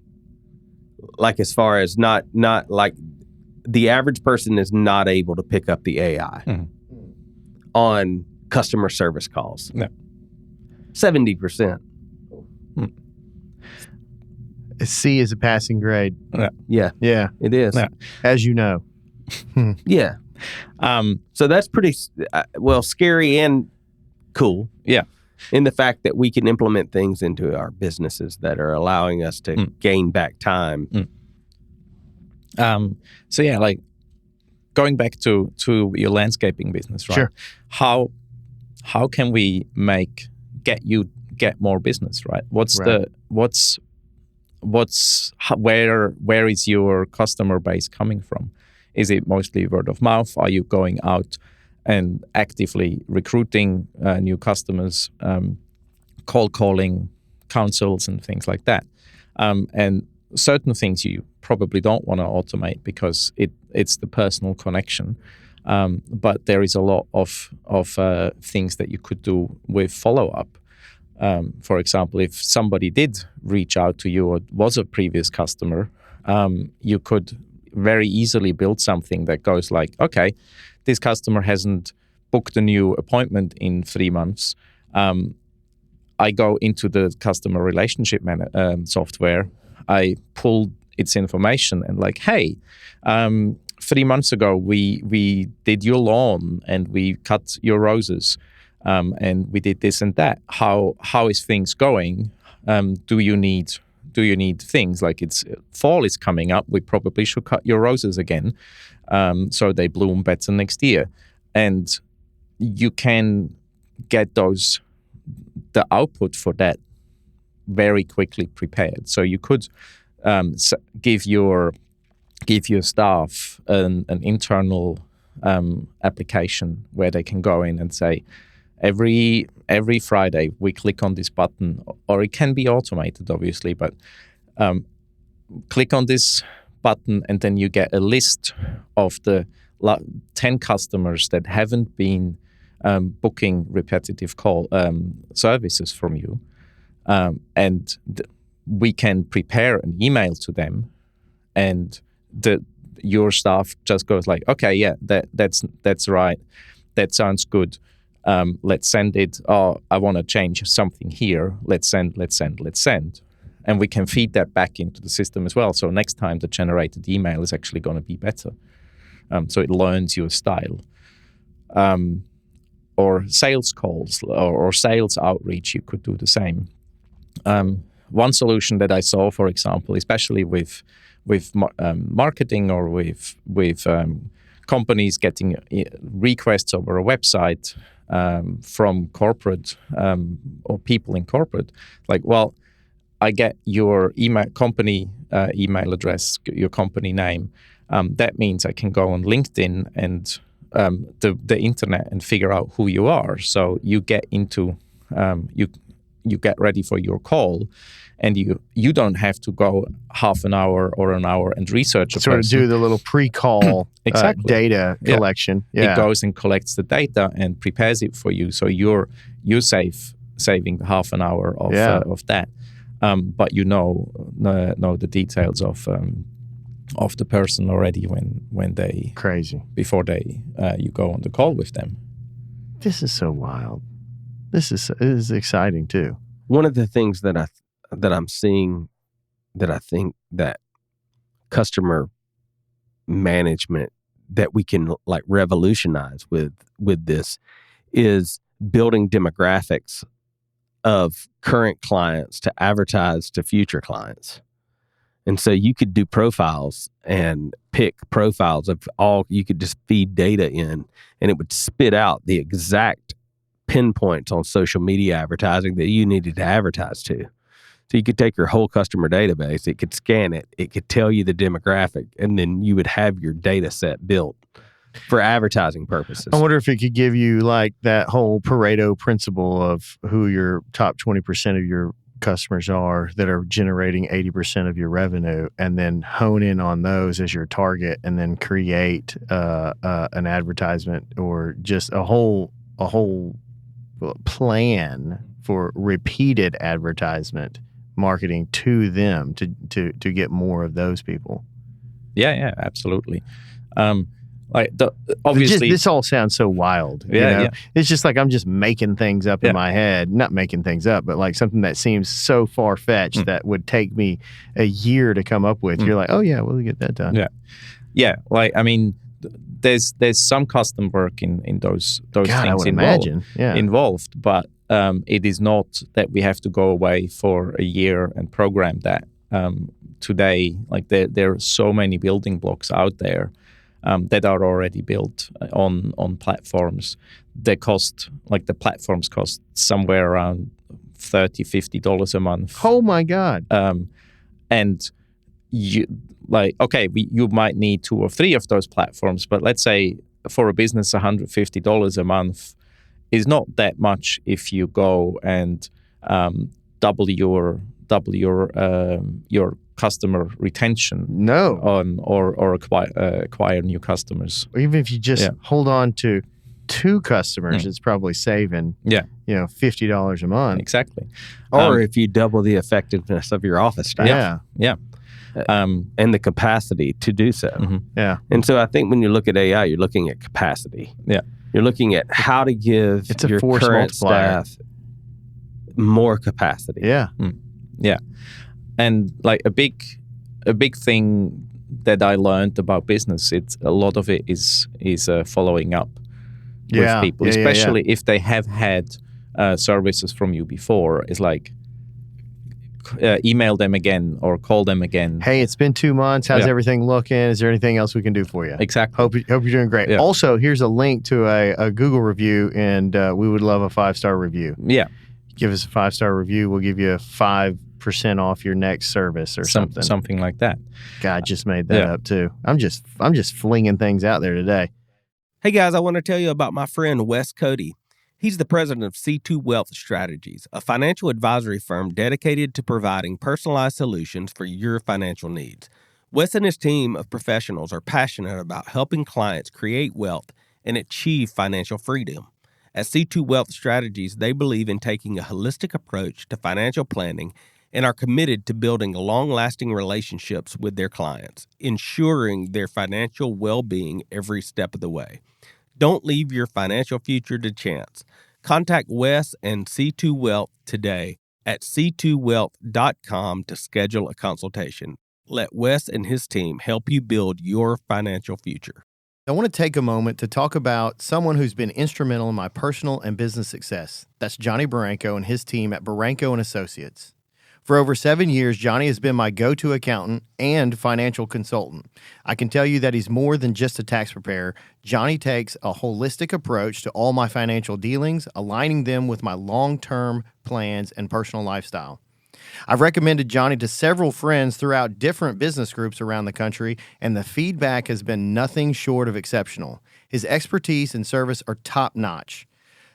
Like as far as not like the average person is not able to pick up the AI on customer service calls. No. 70%. C is a passing grade. Yeah, it is. Yeah. As you know. Yeah. So that's pretty scary and cool. Yeah. In the fact that we can implement things into our businesses that are allowing us to gain back time. So yeah, like going back to your landscaping business, right? Sure. How can we get more business, right? Where is your customer base coming from? Is it mostly word of mouth? Are you going out and actively recruiting new customers, cold calling, councils, and things like that? And certain things you probably don't want to automate because it's the personal connection. But there is a lot of things that you could do with follow-up. For example, if somebody did reach out to you or was a previous customer, you could very easily build something that goes like, okay, this customer hasn't booked a new appointment in 3 months. I go into the customer relationship software. I pull its information and like, hey, 3 months ago we did your lawn and we cut your roses. And we did this and that. How is things going? Do you need things like fall is coming up? We probably should cut your roses again, so they bloom better next year. And you can get the output for that very quickly prepared. So you could give your staff an internal application where they can go in and say, Every Friday we click on this button, or it can be automated, obviously, but click on this button and then you get a list of the 10 customers that haven't been booking repetitive call services from you, and we can prepare an email to them, and your staff just goes like, okay, yeah, that's right, that sounds good. Let's send it. Oh, I want to change something here. Let's send. And we can feed that back into the system as well. So next time the generated email is actually going to be better. So it learns your style. Or sales calls or sales outreach, you could do the same. one solution that I saw, for example, especially with marketing or with companies getting requests over a website from corporate or people in corporate, like, well, I get your company email address, your company name. That means I can go on LinkedIn and the internet and figure out who you are. So you get into you get ready for your call, and you don't have to go half an hour or an hour and research a sort person. of do the little pre-call Exactly. Data collection. Yeah. It goes and collects the data and prepares it for you, so you're saving half an hour of that. But you know the details of the person already when they before you go on the call with them. This is so wild. This is exciting too. One of the things that I'm seeing that I think that customer management that we can like revolutionize with this is building demographics of current clients to advertise to future clients. And so you could do profiles and pick profiles of all, you could just feed data in and it would spit out the exact pinpoints on social media advertising that you needed to advertise to. So you could take your whole customer database, it could scan it, it could tell you the demographic, and then you would have your data set built for advertising purposes. I wonder if it could give you like that whole Pareto principle of who your top 20% of your customers are that are generating 80% of your revenue, and then hone in on those as your target, and then create an advertisement or just a whole plan for repeated advertisement marketing to them to get more of those people. Yeah, absolutely. Obviously, this all sounds so wild. Yeah. It's just like I'm just making things up in my head. Not making things up, but like something that seems so far fetched that would take me a year to come up with. You're like, oh yeah, we'll get that done. Yeah. Like, I mean, there's some custom work in those God, things I would imagine. involved, but it is not that we have to go away for a year and program that. Today, like there are so many building blocks out there that are already built on platforms. They cost, like the platforms cost somewhere around $30-$50 a month. Oh my God! And you you might need 2 or 3 of those platforms, but let's say for a business, $150 a month is not that much if you go and double your customer retention. No. Or acquire new customers. Or even if you just hold on to 2 customers, it's probably saving $50 a month. Exactly. Or if you double the effectiveness of your office staff. Yeah. And the capacity to do so. Mm-hmm. Yeah. And so I think when you look at AI, you're looking at capacity. Yeah. You're looking at how to give your current staff more capacity. Yeah. Yeah. And like a big thing that I learned about business, a lot of it is following up with people, especially if they have had services from you before. It's like email them again or call them again. Hey, it's been 2 months. How's everything looking? Is there anything else we can do for you? Exactly. Hope you're doing great. Yeah. Also, here's a link to a Google review, and we would love a 5-star review. Yeah. Give us a 5-star review. We'll give you a 5% off your next service or something. Something like that. God, I just made that up too. I'm just flinging things out there today. Hey guys, I want to tell you about my friend Wes Cody. He's the president of C2 Wealth Strategies, a financial advisory firm dedicated to providing personalized solutions for your financial needs. Wes and his team of professionals are passionate about helping clients create wealth and achieve financial freedom. At C2 Wealth Strategies, they believe in taking a holistic approach to financial planning and are committed to building long-lasting relationships with their clients, ensuring their financial well-being every step of the way. Don't leave your financial future to chance. Contact Wes and C2 Wealth today at c2wealth.com to schedule a consultation. Let Wes and his team help you build your financial future. I want to take a moment to talk about someone who's been instrumental in my personal and business success. That's Johnny Barranco and his team at Barranco & Associates. For over 7 years, Johnny has been my go-to accountant and financial consultant. I can tell you that he's more than just a tax preparer. Johnny takes a holistic approach to all my financial dealings, aligning them with my long-term plans and personal lifestyle. I've recommended Johnny to several friends throughout different business groups around the country, and the feedback has been nothing short of exceptional. His expertise and service are top-notch.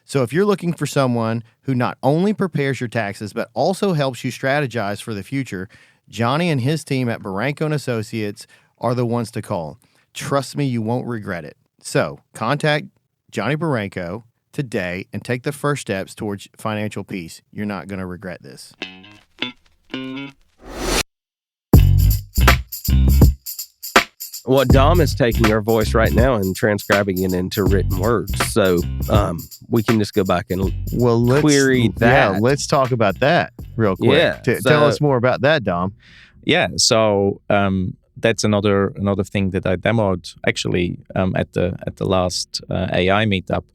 So if you're looking for someone who not only prepares your taxes, but also helps you strategize for the future, Johnny and his team at Barranco & Associates are the ones to call. Trust me, you won't regret it. So contact Johnny Barranco today and take the first steps towards financial peace. You're not going to regret this. Well, Dom is taking our voice right now and transcribing it into written words. So we can just go back and query that. Yeah, let's talk about that real quick. Yeah, Tell us more about that, Dom. Yeah, so that's another thing that I demoed actually at the last AI meetup.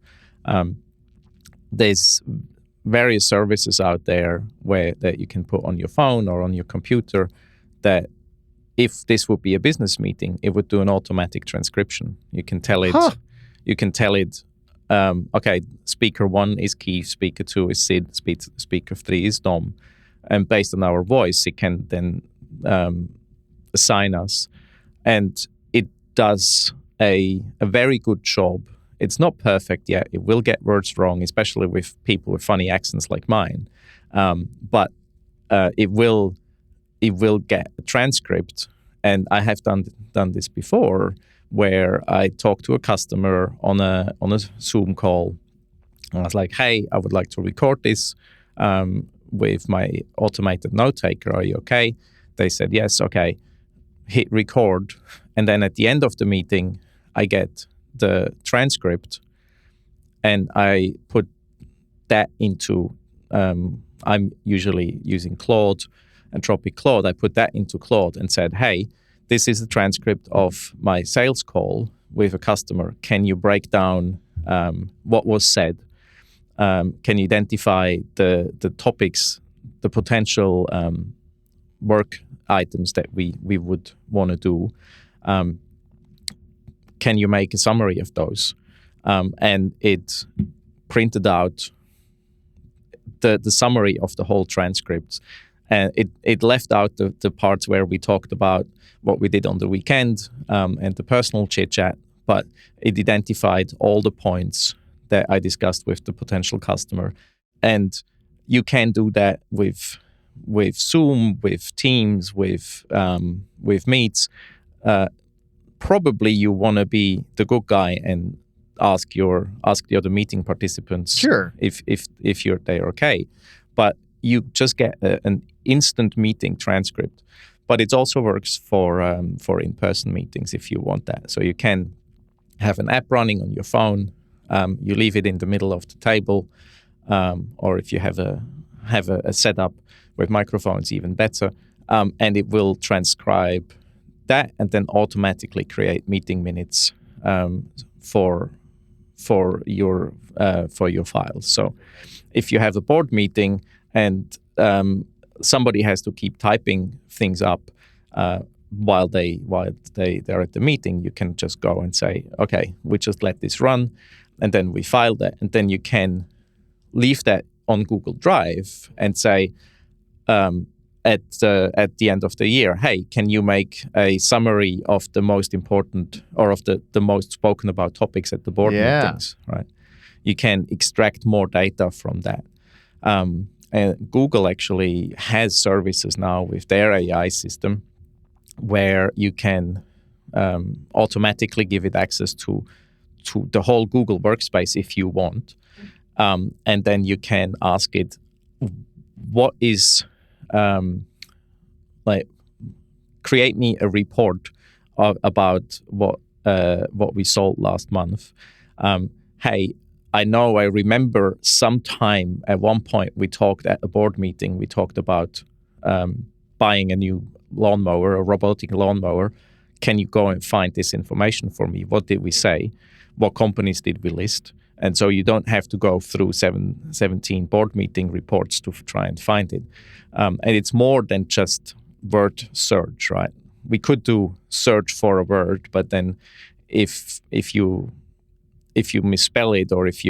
There's various services out there that you can put on your phone or on your computer that, if this would be a business meeting, it would do an automatic transcription. You can tell it. You can tell it. Okay, speaker 1 is Keith, speaker 2 is Sid, speaker 3 is Dom, and based on our voice, it can then assign us, and it does a very good job. It's not perfect yet. It will get words wrong, especially with people with funny accents like mine, but it will get a transcript. And I have done this before, where I talked to a customer on a Zoom call. And I was like, "Hey, I would like to record this with my automated note taker. Are you okay?" They said, "Yes, okay." Hit record, and then at the end of the meeting, I get the transcript, and I put that into. I'm usually using Claude. Anthropic Claude, I put that into Claude and said, "Hey, this is the transcript of my sales call with a customer. Can you break down what was said? Can you identify the topics, the potential work items that we would want to do? Can you make a summary of those?" And it printed out the summary of the whole transcript. And it left out the parts where we talked about what we did on the weekend and the personal chit-chat, but it identified all the points that I discussed with the potential customer. And you can do that with Zoom, with Teams, with Meets. Probably you want to be the good guy and ask the other meeting participants, sure, if they're okay. But you just get an instant meeting transcript. But it also works for in-person meetings if you want that. So you can have an app running on your phone. You leave it in the middle of the table, or if you have a setup with microphones, even better. And it will transcribe that and then automatically create meeting minutes for your files. So if you have a board meeting and somebody has to keep typing things up while they're at the meeting, you can just go and say, "Okay, we just let this run," and then we file that, and then you can leave that on Google Drive and say, at the end of the year, "Hey, can you make a summary of the most important or of the most spoken about topics at the board meetings?" Right? You can extract more data from that. And Google actually has services now with their AI system where you can automatically give it access to the whole Google workspace if you want. And then you can ask it, what is, create me a report about what we sold last month. Hey, I remember sometime at one point we talked at a board meeting, we talked about buying a new lawnmower, a robotic lawnmower. Can you go and find this information for me? What did we say? What companies did we list? And so you don't have to go through 17 board meeting reports to try and find it. And it's more than just word search, right? We could do search for a word, but then if you misspell it, or if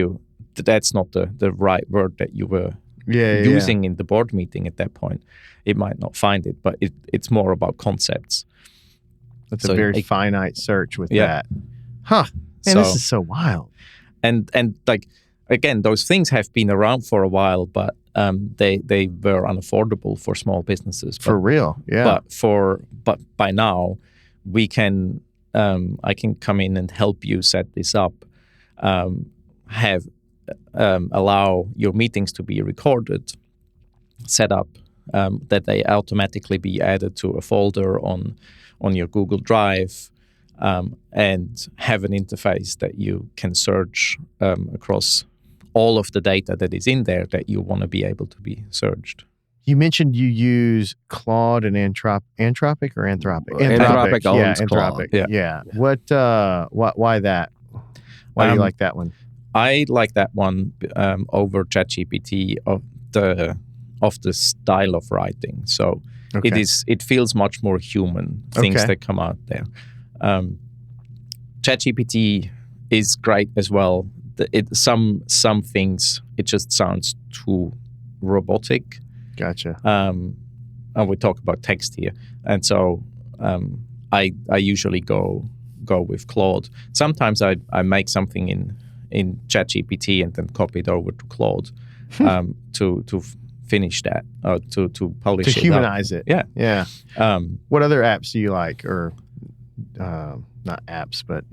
that's not the right word that you were using in the board meeting at that point, it might not find it. But it's more about concepts. That's a very finite search with that. Huh. Man, this is so wild. And like, again, those things have been around for a while, but they were unaffordable for small businesses. For real, yeah. But by now, we can I can come in and help you set this up. Allow your meetings to be recorded, set up that they automatically be added to a folder on your Google Drive, and have an interface that you can search across all of the data that is in there that you want to be able to be searched. You mentioned you use Claude and Anthropic or Anthropic? Anthropic owns Anthropic. Claude. Yeah. Why that? Why do you like that one? I like that one over ChatGPT of the style of writing. So it feels much more human, things that come out there. ChatGPT is great as well. Some things it just sounds too robotic. Gotcha. And we talk about text here, and so I usually go with Claude. Sometimes I make something in ChatGPT and then copy it over to Claude to finish that, to polish it, to humanize it. Yeah. What other apps do you like, or not apps, but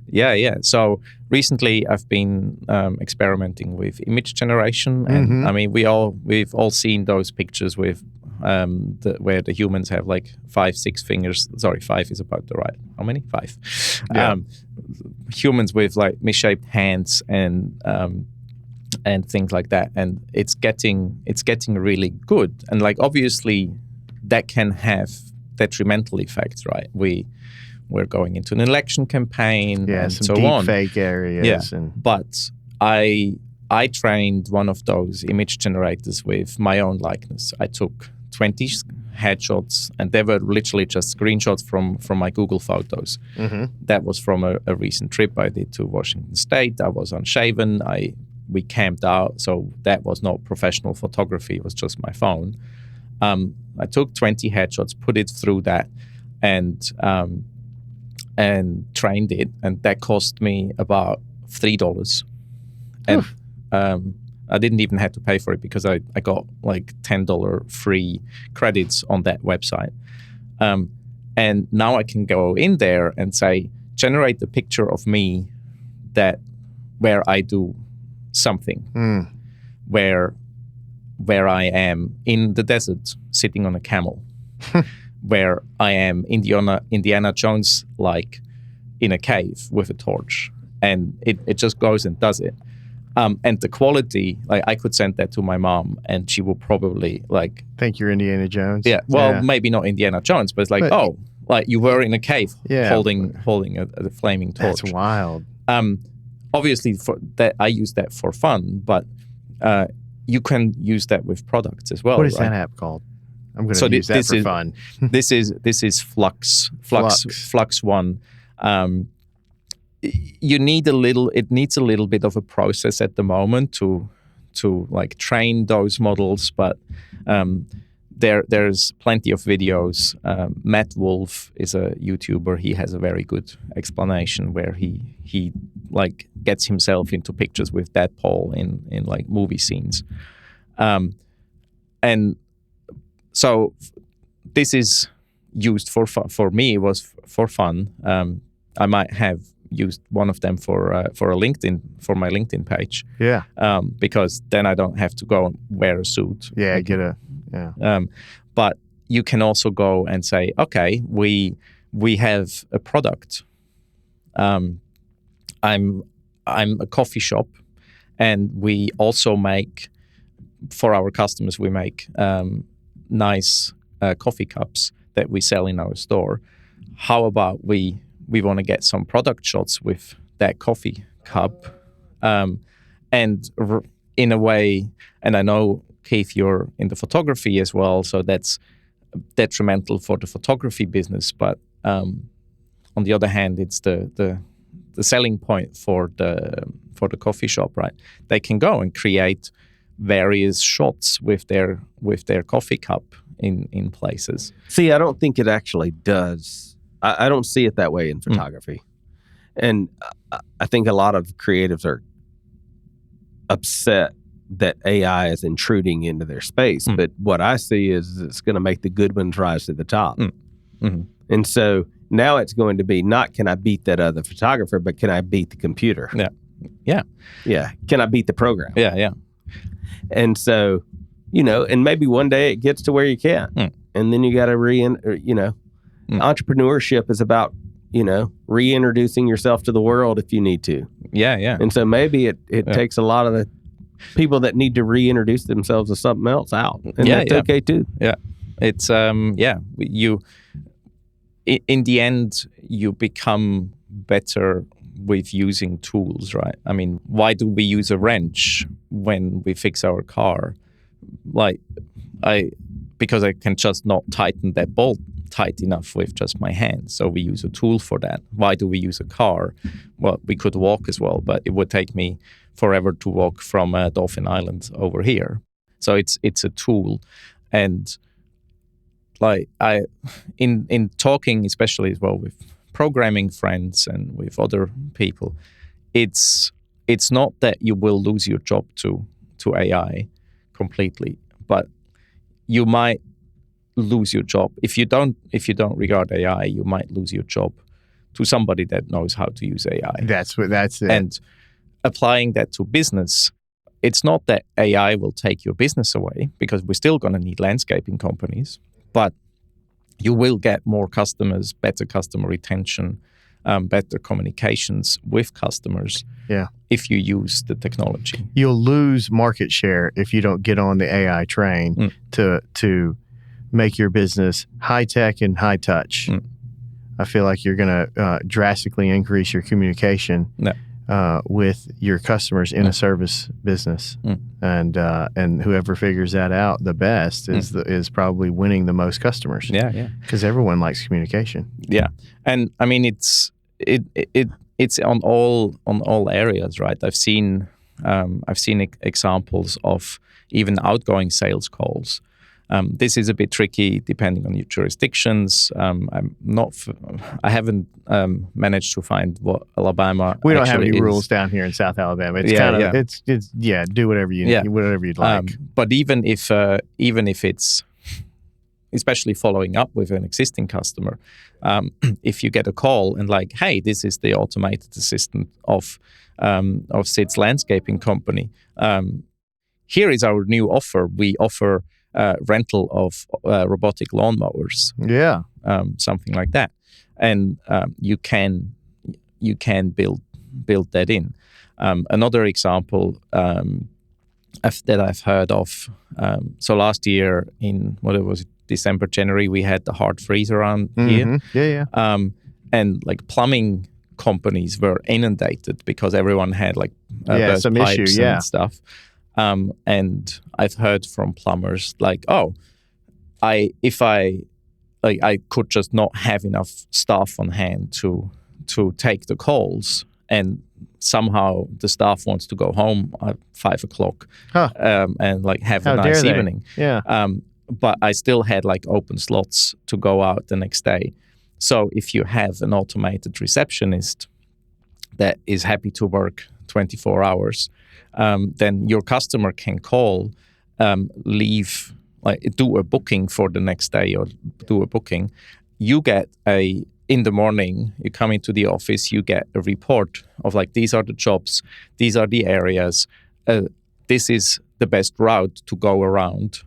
Yeah. So recently, I've been experimenting with image generation, and I mean, we've all seen those pictures with where the humans have like 5, 6 fingers. Sorry, 5 is about the right. How many? 5. Yeah. Humans with like misshaped hands and things like that, and it's getting really good. And like, obviously, that can have detrimental effects, right? We're going into an election campaign, and some so deep on. fake areas. Yeah. But I trained one of those image generators with my own likeness. I took 20 headshots, and they were literally just screenshots from my Google Photos. That was from a recent trip I did to Washington State. I was unshaven. We camped out, so that was not professional photography. It was just my phone. I took 20 headshots, put it through that, and trained it, and that cost me about $3. And I didn't even have to pay for it because I got like $10 free credits on that website. And now I can go in there and say, generate the picture of me where I do something, where I am in the desert sitting on a camel, where I am Indiana Jones like in a cave with a torch, and it just goes and does it. And the quality, like, I could send that to my mom, and she will probably like think you're Indiana Jones. Yeah, well, maybe not Indiana Jones, but it's like, like you were in a cave, holding a flaming torch. That's wild. Obviously, for that I use that for fun, but you can use that with products as well. What is that app called? I'm going to use that for fun. This is Flux One. It needs a little bit of a process at the moment to like train those models, but there's plenty of videos. Matt Wolf is a YouTuber. He has a very good explanation where he like gets himself into pictures with Deadpool in like movie scenes, and so this is used for fun. For me, it was for fun. I might have used one of them for my LinkedIn page. Yeah. Because then I don't have to go and wear a suit. Yeah, but you can also go and say, okay, we have a product. I'm a coffee shop, and we also make, for our customers, we make nice coffee cups that we sell in our store. How about we want to get some product shots with that coffee cup In a way, and I know, Keith, you're in the photography as well, so that's detrimental for the photography business. But on the other hand, it's the selling point for the coffee shop, right? They can go and create various shots with their coffee cup in places. See, I don't think it actually does. I don't see it that way in photography. And I think a lot of creatives are upset that AI is intruding into their space. But what I see is it's going to make the good ones rise to the top. And so now it's going to be not can I beat that other photographer, but can I beat the computer? Yeah. Can I beat the program? Yeah. And so, and maybe one day it gets to where you can't. And then you got to entrepreneurship is about, reintroducing yourself to the world if you need to. Yeah. And so maybe it takes a lot of the people that need to reintroduce themselves to something else out. And that's okay too. Yeah. It's, you, in the end, you become better with using tools, right? I mean, why do we use a wrench when we fix our car? Because I can just not tighten that bolt tight enough with just my hands. So we use a tool for that. Why do we use a car? Well, we could walk as well, but it would take me forever to walk from Dolphin Island over here. So it's a tool. And in talking, especially as well with programming friends and with other people, it's not that you will lose your job to AI completely, but you might lose your job if you don't regard AI. You might lose your job to somebody that knows how to use AI. That's it. And applying that to business, it's not that AI will take your business away, because we're still going to need landscaping companies, but you will get more customers, better customer retention, better communications with customers. Yeah. If you use the technology, you'll lose market share if you don't get on the AI train to make your business high tech and high touch. I feel like you're going to drastically increase your communication with your customers in a service business, and whoever figures that out the best is probably winning the most customers. Yeah. Because everyone likes communication. Yeah, and I mean it's on all areas, right? I've seen examples of even outgoing sales calls. This is a bit tricky depending on your jurisdictions. I haven't managed to find what Alabama. We don't have any rules down here in South Alabama. It's do whatever you'd like. But even if it's, especially following up with an existing customer, if you get a call and like, hey, this is the automated assistant of Sid's landscaping company. Here is our new offer. We offer rental of robotic lawnmowers. Yeah. Something like that. And you can build that in. Another example that I've heard of. So last year in December, January, we had the hard freeze around here. Yeah. And like plumbing companies were inundated because everyone had like burst some pipes issue, and stuff. And I've heard from plumbers like, I could just not have enough staff on hand to take the calls, and somehow the staff wants to go home at 5:00 and like have a nice evening. Yeah. But I still had like open slots to go out the next day. So if you have an automated receptionist that is happy to work 24 hours, then your customer can call, do a booking for the next day or do a booking. You get in the morning, you come into the office, you get a report of like, these are the jobs, these are the areas, this is the best route to go around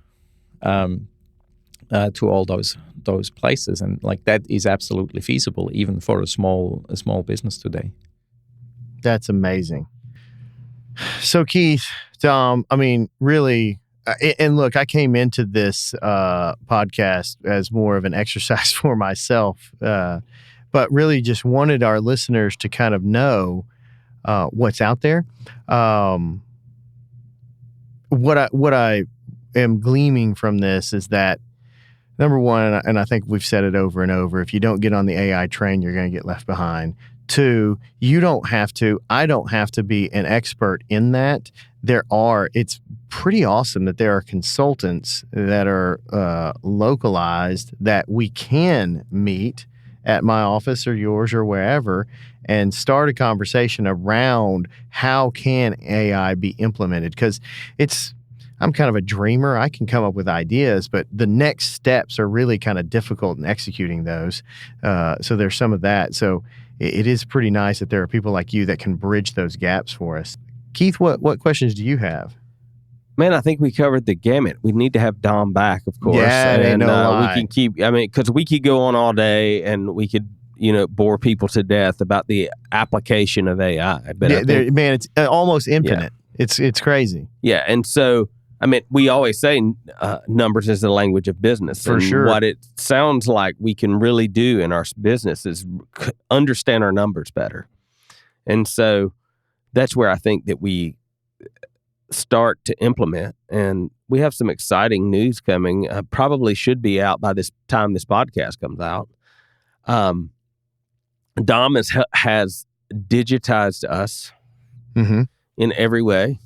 to all those places. And like that is absolutely feasible even for a small business today. That's amazing. So Keith, I mean, really, and look, I came into this podcast as more of an exercise for myself, but really just wanted our listeners to kind of know what's out there. What I am gleaming from this is that, number one, and I think we've said it over and over, if you don't get on the AI train, you're going to get left behind. Two, I don't have to be an expert in that. It's pretty awesome that there are consultants that are localized that we can meet at my office or yours or wherever and start a conversation around how can AI be implemented. Because I'm kind of a dreamer. I can come up with ideas, but the next steps are really kind of difficult in executing those. So there's some of that. So it is pretty nice that there are people like you that can bridge those gaps for us. Keith, what questions do you have? Man, I think we covered the gamut. We need to have Dom back, of course. Yeah, and no lie. we can keep, because we could go on all day and we could, bore people to death about the application of AI. But man, it's almost infinite. Yeah. It's crazy. Yeah. And so, we always say numbers is the language of business. For and sure. What it sounds like we can really do in our business is understand our numbers better. And so that's where I think that we start to implement. And we have some exciting news coming. Probably should be out by this time this podcast comes out. Dom has digitized us in every way.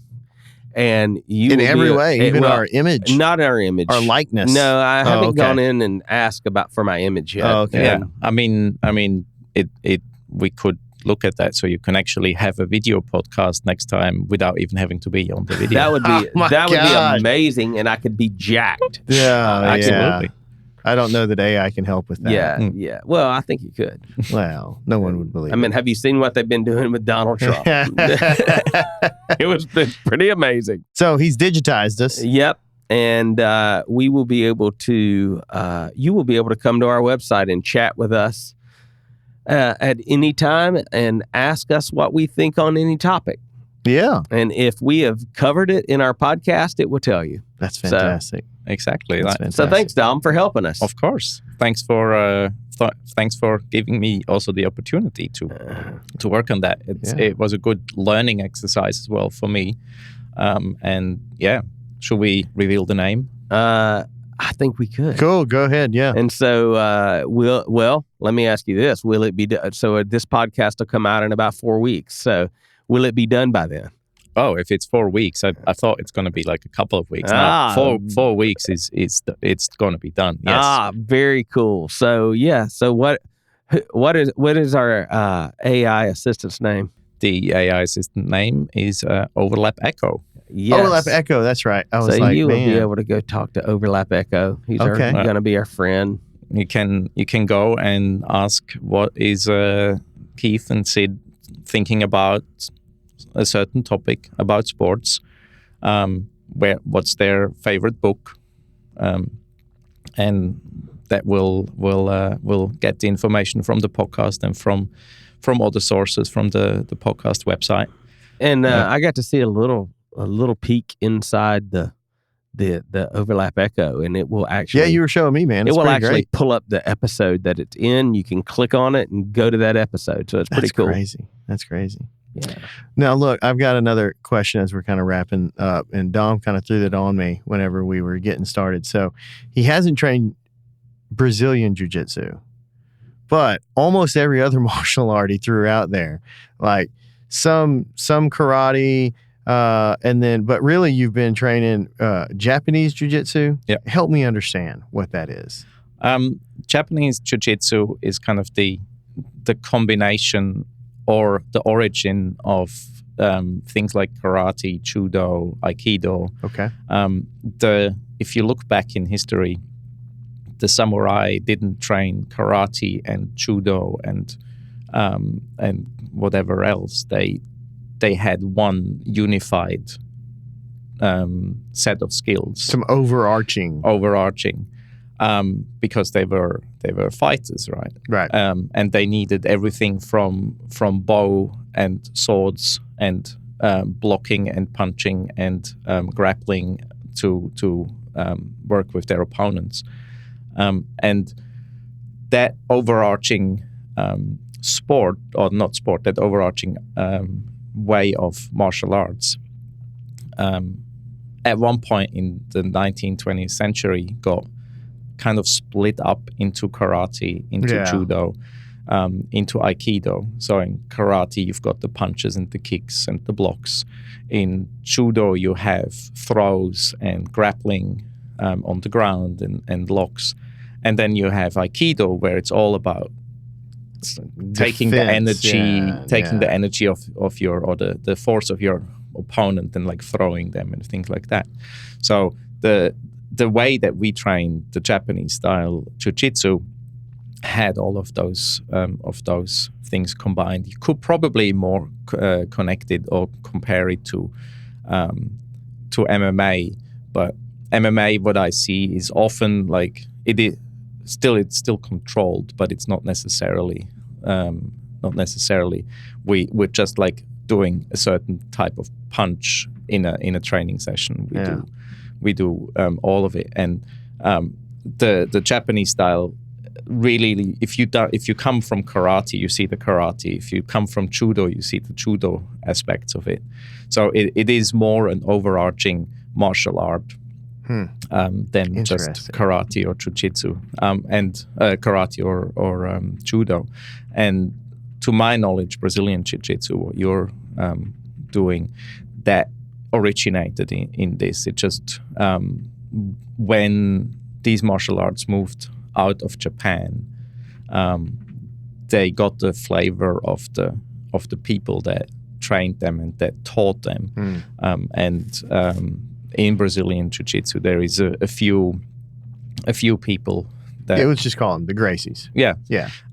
And you in every way, even our image, not our image, our likeness. No, I haven't gone in and asked for my image yet. Oh, okay. Yeah. We could look at that so you can actually have a video podcast next time without even having to be on the video. That would be amazing, and I could be jacked. Yeah, absolutely. Yeah. I don't know that AI can help with that. Yeah. Well, I think you could. Well, no one would believe it. Have you seen what they've been doing with Donald Trump? It's pretty amazing. So he's digitized us. Yep. And we will be able to, you will be able to come to our website and chat with us at any time and ask us what we think on any topic. Yeah. And if we have covered it in our podcast, it will tell you. That's fantastic. Exactly. So thanks, Dom, for helping us. Of course. Thanks for giving me also the opportunity to work on that. It was a good learning exercise as well for me. Should we reveal the name? I think we could. Cool. Go ahead. Yeah. And so, let me ask you this: will it be so? This podcast will come out in about 4 weeks. So, will it be done by then? Oh, if it's 4 weeks, I thought it's going to be like a couple of weeks. No, 4 weeks it's going to be done. Yes. Very cool. So yeah. So what is our AI assistant's name? The AI assistant name is Overlap Echo. Yes. Overlap Echo. That's right. I was you will be able to go talk to Overlap Echo. He's going to be our friend. You can go and ask what is Keith and Sid thinking about a certain topic about sports, what's their favorite book, and that will get the information from the podcast and from other sources from the podcast website. And I got to see a little peek inside the Overlap Echo, and it will actually. Yeah, you were showing me, man. It's it will actually great. Pull up the episode that it's in. You can click on it and go to that episode. So it's pretty cool. That's crazy. Yeah. Now, look, I've got another question as we're kind of wrapping up, and Dom kind of threw that on me whenever we were getting started. So he hasn't trained Brazilian Jiu-Jitsu, but almost every other martial art he threw out there, like some karate, but really you've been training Japanese Jiu-Jitsu. Yeah. Help me understand what that is. Japanese Jiu-Jitsu is kind of the combination or the origin of things like karate, judo, aikido. Okay. If you look back in history, the samurai didn't train karate and judo and whatever else. They had one unified set of skills. Some overarching. Because they were fighters, right? Right. And they needed everything from bow and swords and blocking and punching and grappling to work with their opponents. And that overarching that overarching way of martial arts. At one point in the 19th, 20th century, got kind of split up into karate, into judo, into aikido. So in karate, you've got the punches and the kicks and the blocks. In judo, you have throws and grappling on the ground and locks. And then you have aikido, where it's all about taking the energy of your, or the force of your opponent, and like throwing them and things like that. So the way that we trained the Japanese style jiu-jitsu had all of those things combined. You could probably more connect it or compare it to MMA, but MMA, what I see is often like it's still controlled, but it's not necessarily we're just like doing a certain type of punch in a training session. We do all of it, and the Japanese style really, if you come from karate, you see the karate. If you come from judo, you see the judo aspects of it. So it is more an overarching martial art than just karate or jiu-jitsu, and karate or judo. And to my knowledge, Brazilian jiu-jitsu, what you're doing, that originated in this. It just when these martial arts moved out of Japan, they got the flavor of the people that trained them and that taught them. In Brazilian jiu-jitsu, there is a few people that it was just calling the Gracies. Yeah.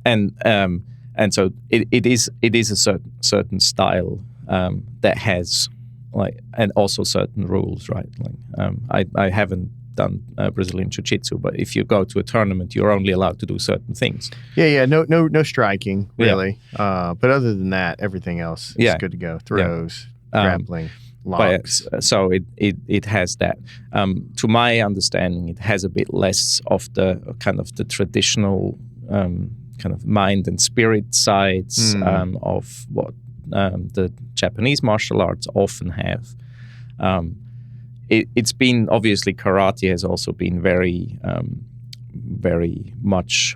And so it is a certain style that has like, and also certain rules, right? Like I haven't done Brazilian jiu-jitsu, but if you go to a tournament, you're only allowed to do certain things. No striking really. But other than that, everything else is good to go. Throws, grappling, locks. So it has that. To my understanding, it has a bit less of the kind of the traditional kind of mind and spirit sides of what the Japanese martial arts often have. It's been, obviously, karate has also been very much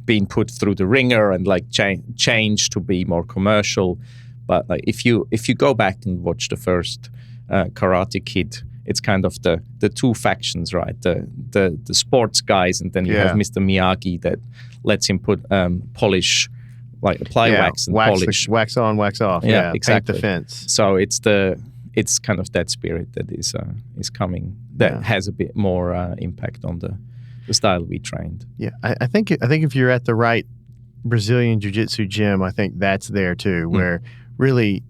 being put through the ringer and like changed to be more commercial. But like if you go back and watch the first Karate Kid, it's kind of the two factions, right? The sports guys, and then you have Mr. Miyagi that lets him put polish, like apply wax and polish. Wax on, wax off. Yeah, exactly. Paint the fence. So it's kind of that spirit that is coming, that has a bit more impact on the style we trained. Yeah, I think if you're at the right Brazilian Jiu-Jitsu gym, I think that's there too, where really,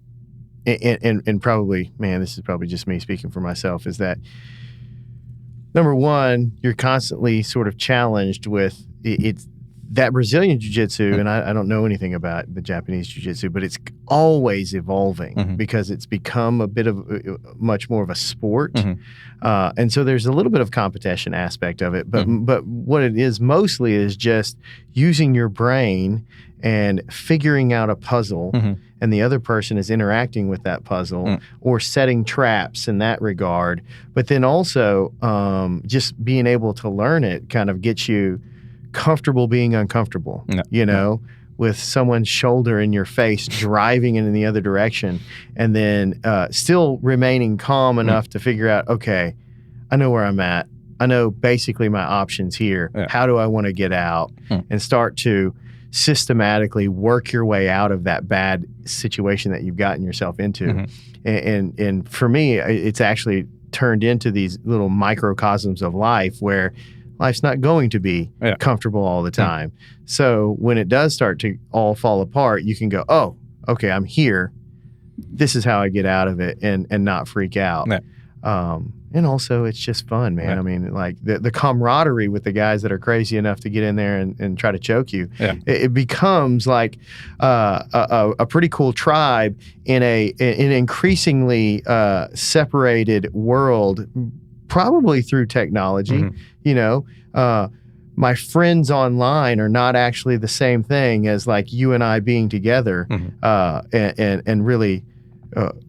and probably, man, this is probably just me speaking for myself, is that number one, you're constantly sort of challenged with it's that Brazilian Jiu-Jitsu, and I don't know anything about the Japanese Jiu-Jitsu, but it's always evolving because it's become a bit of much more of a sport. And so there's a little bit of competition aspect of it, but what it is mostly is just using your brain and figuring out a puzzle, and the other person is interacting with that puzzle or setting traps in that regard. But then also just being able to learn it kind of gets you comfortable being uncomfortable, with someone's shoulder in your face driving in the other direction, and then still remaining calm enough to figure out, okay, I know where I'm at. I know basically my options here. How do I want to get out? And start to systematically work your way out of that bad situation that you've gotten yourself into. And for me, it's actually turned into these little microcosms of life where life's not going to be comfortable all the time. So when it does start to all fall apart, you can go, oh, okay, I'm here. This is how I get out of it and not freak out. And also, it's just fun, man. I mean, like the camaraderie with the guys that are crazy enough to get in there and try to choke you, it becomes like a pretty cool tribe in an increasingly separated world, probably through technology, my friends online are not actually the same thing as like you and I being together, and really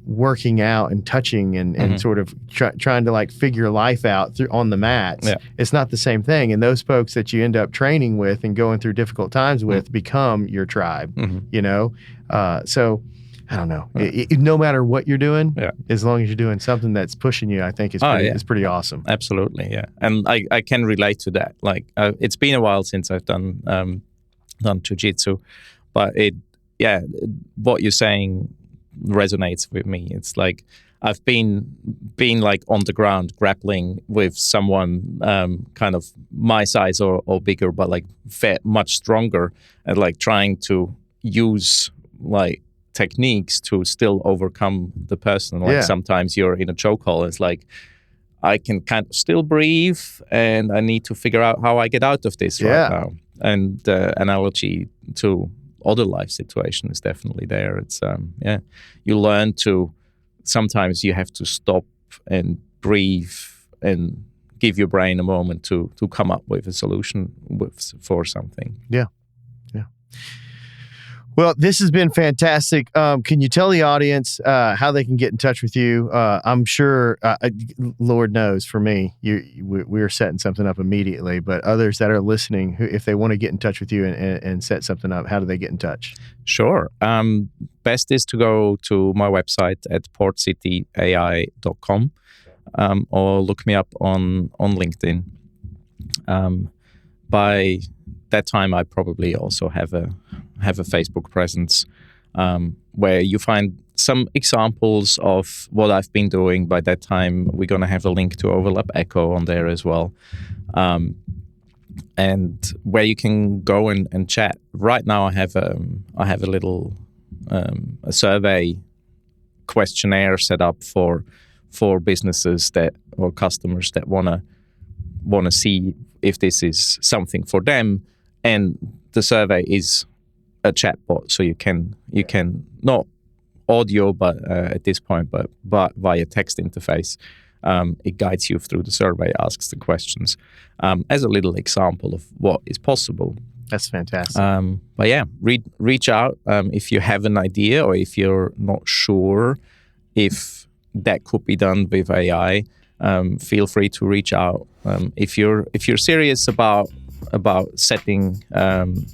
working out and touching and sort of trying to like figure life out on the mats. Yeah. It's not the same thing. And those folks that you end up training with and going through difficult times with become your tribe, you know? So I don't know. No matter what you're doing, as long as you're doing something that's pushing you, I think is pretty awesome. Absolutely, yeah. And I can relate to that. Like it's been a while since I've done jiu-jitsu, but what you're saying resonates with me. It's like I've been like on the ground grappling with someone kind of my size or bigger, but like much stronger, and like trying to use like techniques to still overcome the person. Like sometimes you're in a chokehold. It's like I can kind of still breathe, and I need to figure out how I get out of this right now. And the analogy to other life situation is definitely there. It's you learn to sometimes you have to stop and breathe and give your brain a moment to come up with a solution for something. Yeah. Well, this has been fantastic. Can you tell the audience how they can get in touch with you? I'm sure, Lord knows, for me, we're setting something up immediately. But others that are listening, if they want to get in touch with you and set something up, how do they get in touch? Sure. Best is to go to my website at portcityai.com or look me up on LinkedIn. By that time, I probably also have a Facebook presence where you find some examples of what I've been doing. By that time, we're going to have a link to Overlap Echo on there as well, and where you can go and chat. Right now, I have a little a survey questionnaire set up for businesses or customers that want to see if this is something for them, and the survey is a chatbot, so you can not audio, but at this point, but via text interface, it guides you through the survey, asks the questions, as a little example of what is possible. That's fantastic. But yeah, reach out if you have an idea, or if you're not sure if that could be done with AI. Feel free to reach out. If you're serious about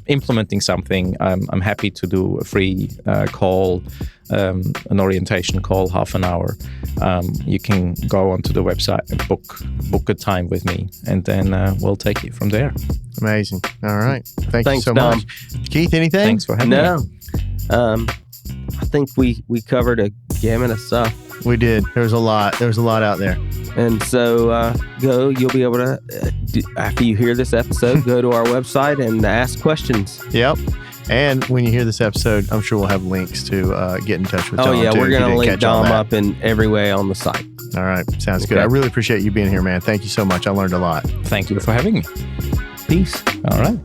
implementing something, I'm happy to do a free call, an orientation call, half an hour. You can go onto the website and book a time with me, and then we'll take it from there. Amazing. All right. Thanks you so Dom. much. Keith, anything? Thanks for having me. I think we covered a gamut of stuff. We did. There was a lot out there. And so you'll be able to, after you hear this episode, go to our website and ask questions. Yep. And when you hear this episode, I'm sure we'll have links to get in touch with Dom. Oh, yeah. Too, we're going to link Dom up in every way on the site. All right. Sounds good. I really appreciate you being here, man. Thank you so much. I learned a lot. Thank you for having me. Peace. All right.